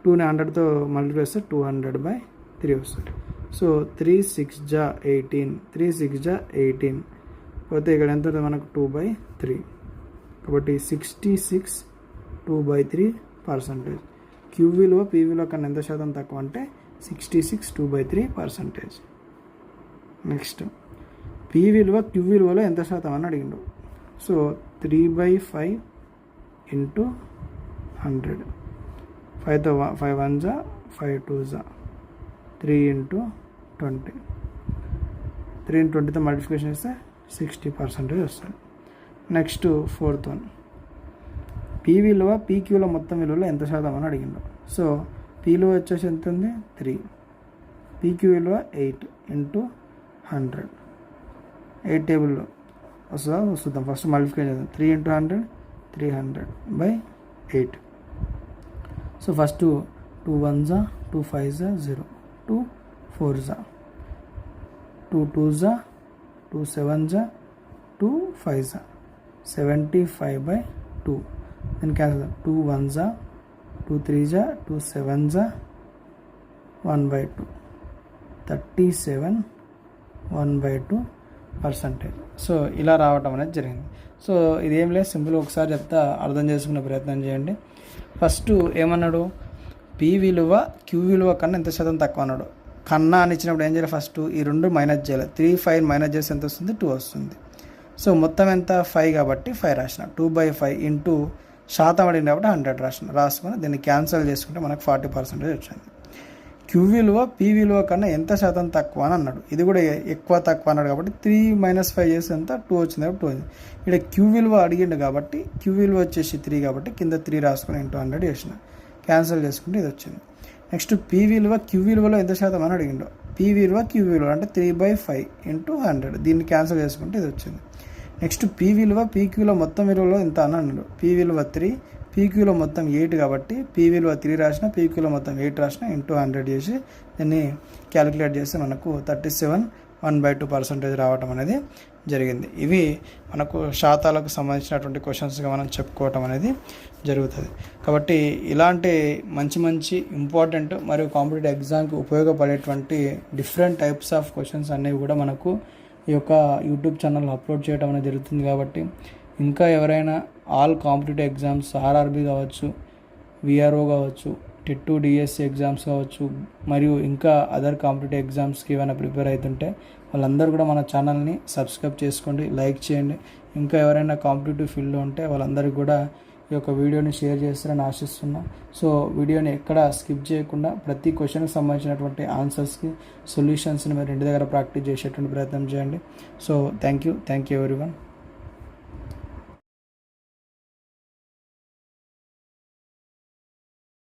2ని 100తో మల్టిప్లై చేస్తే 200/3 వస్తుంది. సో 3 6 జా 18, 3 6 జా 18 పోతే ఇక్కడ ఎంత ఉంటుంది మనకు? 2/3 కాబట్టి 66 2/3%. క్యూ విలువ పీ విలువ కన్నా ఎంత శాతం తక్కువ అంటే 66 2/3%. నెక్స్ట్, పీ విలువ క్యూ విలువలో ఎంత శాతం అని అడిగిండు. So 3/5 into 100. 5తో 5 1s 5 2s 3 ఇంటూ 20. 3 × 20తో మల్టిప్లికేషన్ చేస్తే 60% వస్తుంది. నెక్స్ట్, ఫోర్త్ వన్, పీ విలువ పీక్యూలో మొత్తం విలువలో ఎంత శాతం అని అడిగిండు. సో పీ విలువ వచ్చేసి ఎంత ఉంది? 3. పీక్యూ విలువ 8 ఇంటూ 100. 8 టేబుల్లో వస్తుందా? వస్తుందాం. ఫస్ట్ మల్టిప్లికేషన్ చేద్దాం. 3 × 100 300/8. So first 2 1s 2 5s 0, 2 4s 2 2s 2 7s 2 5s 75/2. then cancel 2 1s 2 3 2 7 1/2 37 1/2%. So ఇలా రావటం అనేది జరిగింది. సో ఇదేం లేదు, సింపుల్ ఒకసారి చెప్తా అర్థం చేసుకునే ప్రయత్నం చేయండి. ఫస్ట్ ఏమన్నాడు, పి విలువ క్యూ విలువ కన్నా ఎంత శాతం తక్కువ అన్నాడు. కన్నా అని ఇచ్చినప్పుడు ఏం చేయాలి, ఫస్ట్ ఈ రెండు మైనస్ చేయాలి. 3 5 మైనస్ చేస్తే ఎంత వస్తుంది, 2 వస్తుంది. సో మొత్తం ఎంత 5 కాబట్టి 5 రాసిన, 2/5 ఇంటూ శాతం అడిగింది కాబట్టి 100 రాసుకొని దీన్ని క్యాన్సిల్ చేసుకుంటే మనకు 40% వచ్చింది. క్యూ విలువ పి విలువ కన్నా ఎంత శాతం తక్కువ అని అన్నాడు. ఇది కూడా ఎక్కువ తక్కువ అన్నాడు కాబట్టి 3 - 5 చేస్తే ఎంత 2 వచ్చింది కాబట్టి 2 వచ్చింది. ఇక్కడ క్యూ విలువ అడిగిండు కాబట్టి క్యూ విలువ వచ్చేసి 3 కాబట్టి కింద 3 రాసుకొని ఇంటూ 100 చేసిన, క్యాన్సిల్ చేసుకుంటే ఇది వచ్చింది. నెక్స్ట్ పి విలువ క్యూ విలువలో ఎంత శాతం అని అడిగిండు. పి విలువ క్యూ విలువ అంటే 3/5 ఇంటూ 100, దీన్ని క్యాన్సిల్ చేసుకుంటే ఇది వచ్చింది. నెక్స్ట్ పి విలువ పీక్యూలో మొత్తం విలువలో ఎంత అని అన్నాడు. పి విలువ 3, పీక్యూలో మొత్తం 8 కాబట్టి పి విలువ 3 రాసిన, పీక్యూలో మొత్తం 8 రాసిన, ఇంటూ 100 చేసి దీన్ని క్యాలిక్యులేట్ చేస్తే మనకు 37 1/2% రావటం అనేది జరిగింది. ఇవి మనకు శాతాలకు సంబంధించినటువంటి క్వశ్చన్స్గా మనం చెప్పుకోవటం అనేది జరుగుతుంది. కాబట్టి ఇలాంటి మంచి మంచి ఇంపార్టెంట్ మరియు కాంపిటేటివ్ ఎగ్జామ్కి ఉపయోగపడేటువంటి డిఫరెంట్ టైప్స్ ఆఫ్ క్వశ్చన్స్ అనేవి కూడా మనకు ఈ యొక్క యూట్యూబ్ ఛానల్లో అప్లోడ్ చేయడం అనేది జరుగుతుంది. కాబట్టి ఇంకా ఎవరైనా ఆల్ కాంపిటేటివ్ ఎగ్జామ్స్, ఆర్ఆర్బీ కావచ్చు, విఆర్ఓ కావచ్చు, టెట్ డిఎస్సి ఎగ్జామ్స్ కావచ్చు, మరియు ఇంకా అదర్ కాంపిటేటివ్ ఎగ్జామ్స్కి ఏమైనా ప్రిపేర్ అవుతుంటే వాళ్ళందరూ కూడా మన ఛానల్ని సబ్స్క్రైబ్ చేసుకోండి, లైక్ చేయండి. ఇంకా ఎవరైనా కాంపిటేటివ్ ఫీల్డ్లో ఉంటే వాళ్ళందరికీ కూడా ఈ యొక్క వీడియోని షేర్ చేస్తారని ఆశిస్తున్నా. సో వీడియోని ఎక్కడ స్కిప్ చేయకుండా ప్రతి క్వశ్చన్కి సంబంధించినటువంటి ఆన్సర్స్కి సొల్యూషన్స్ని మీరు ఇంటి దగ్గర ప్రాక్టీస్ చేసేటువంటి ప్రయత్నం చేయండి. So thank you everyone.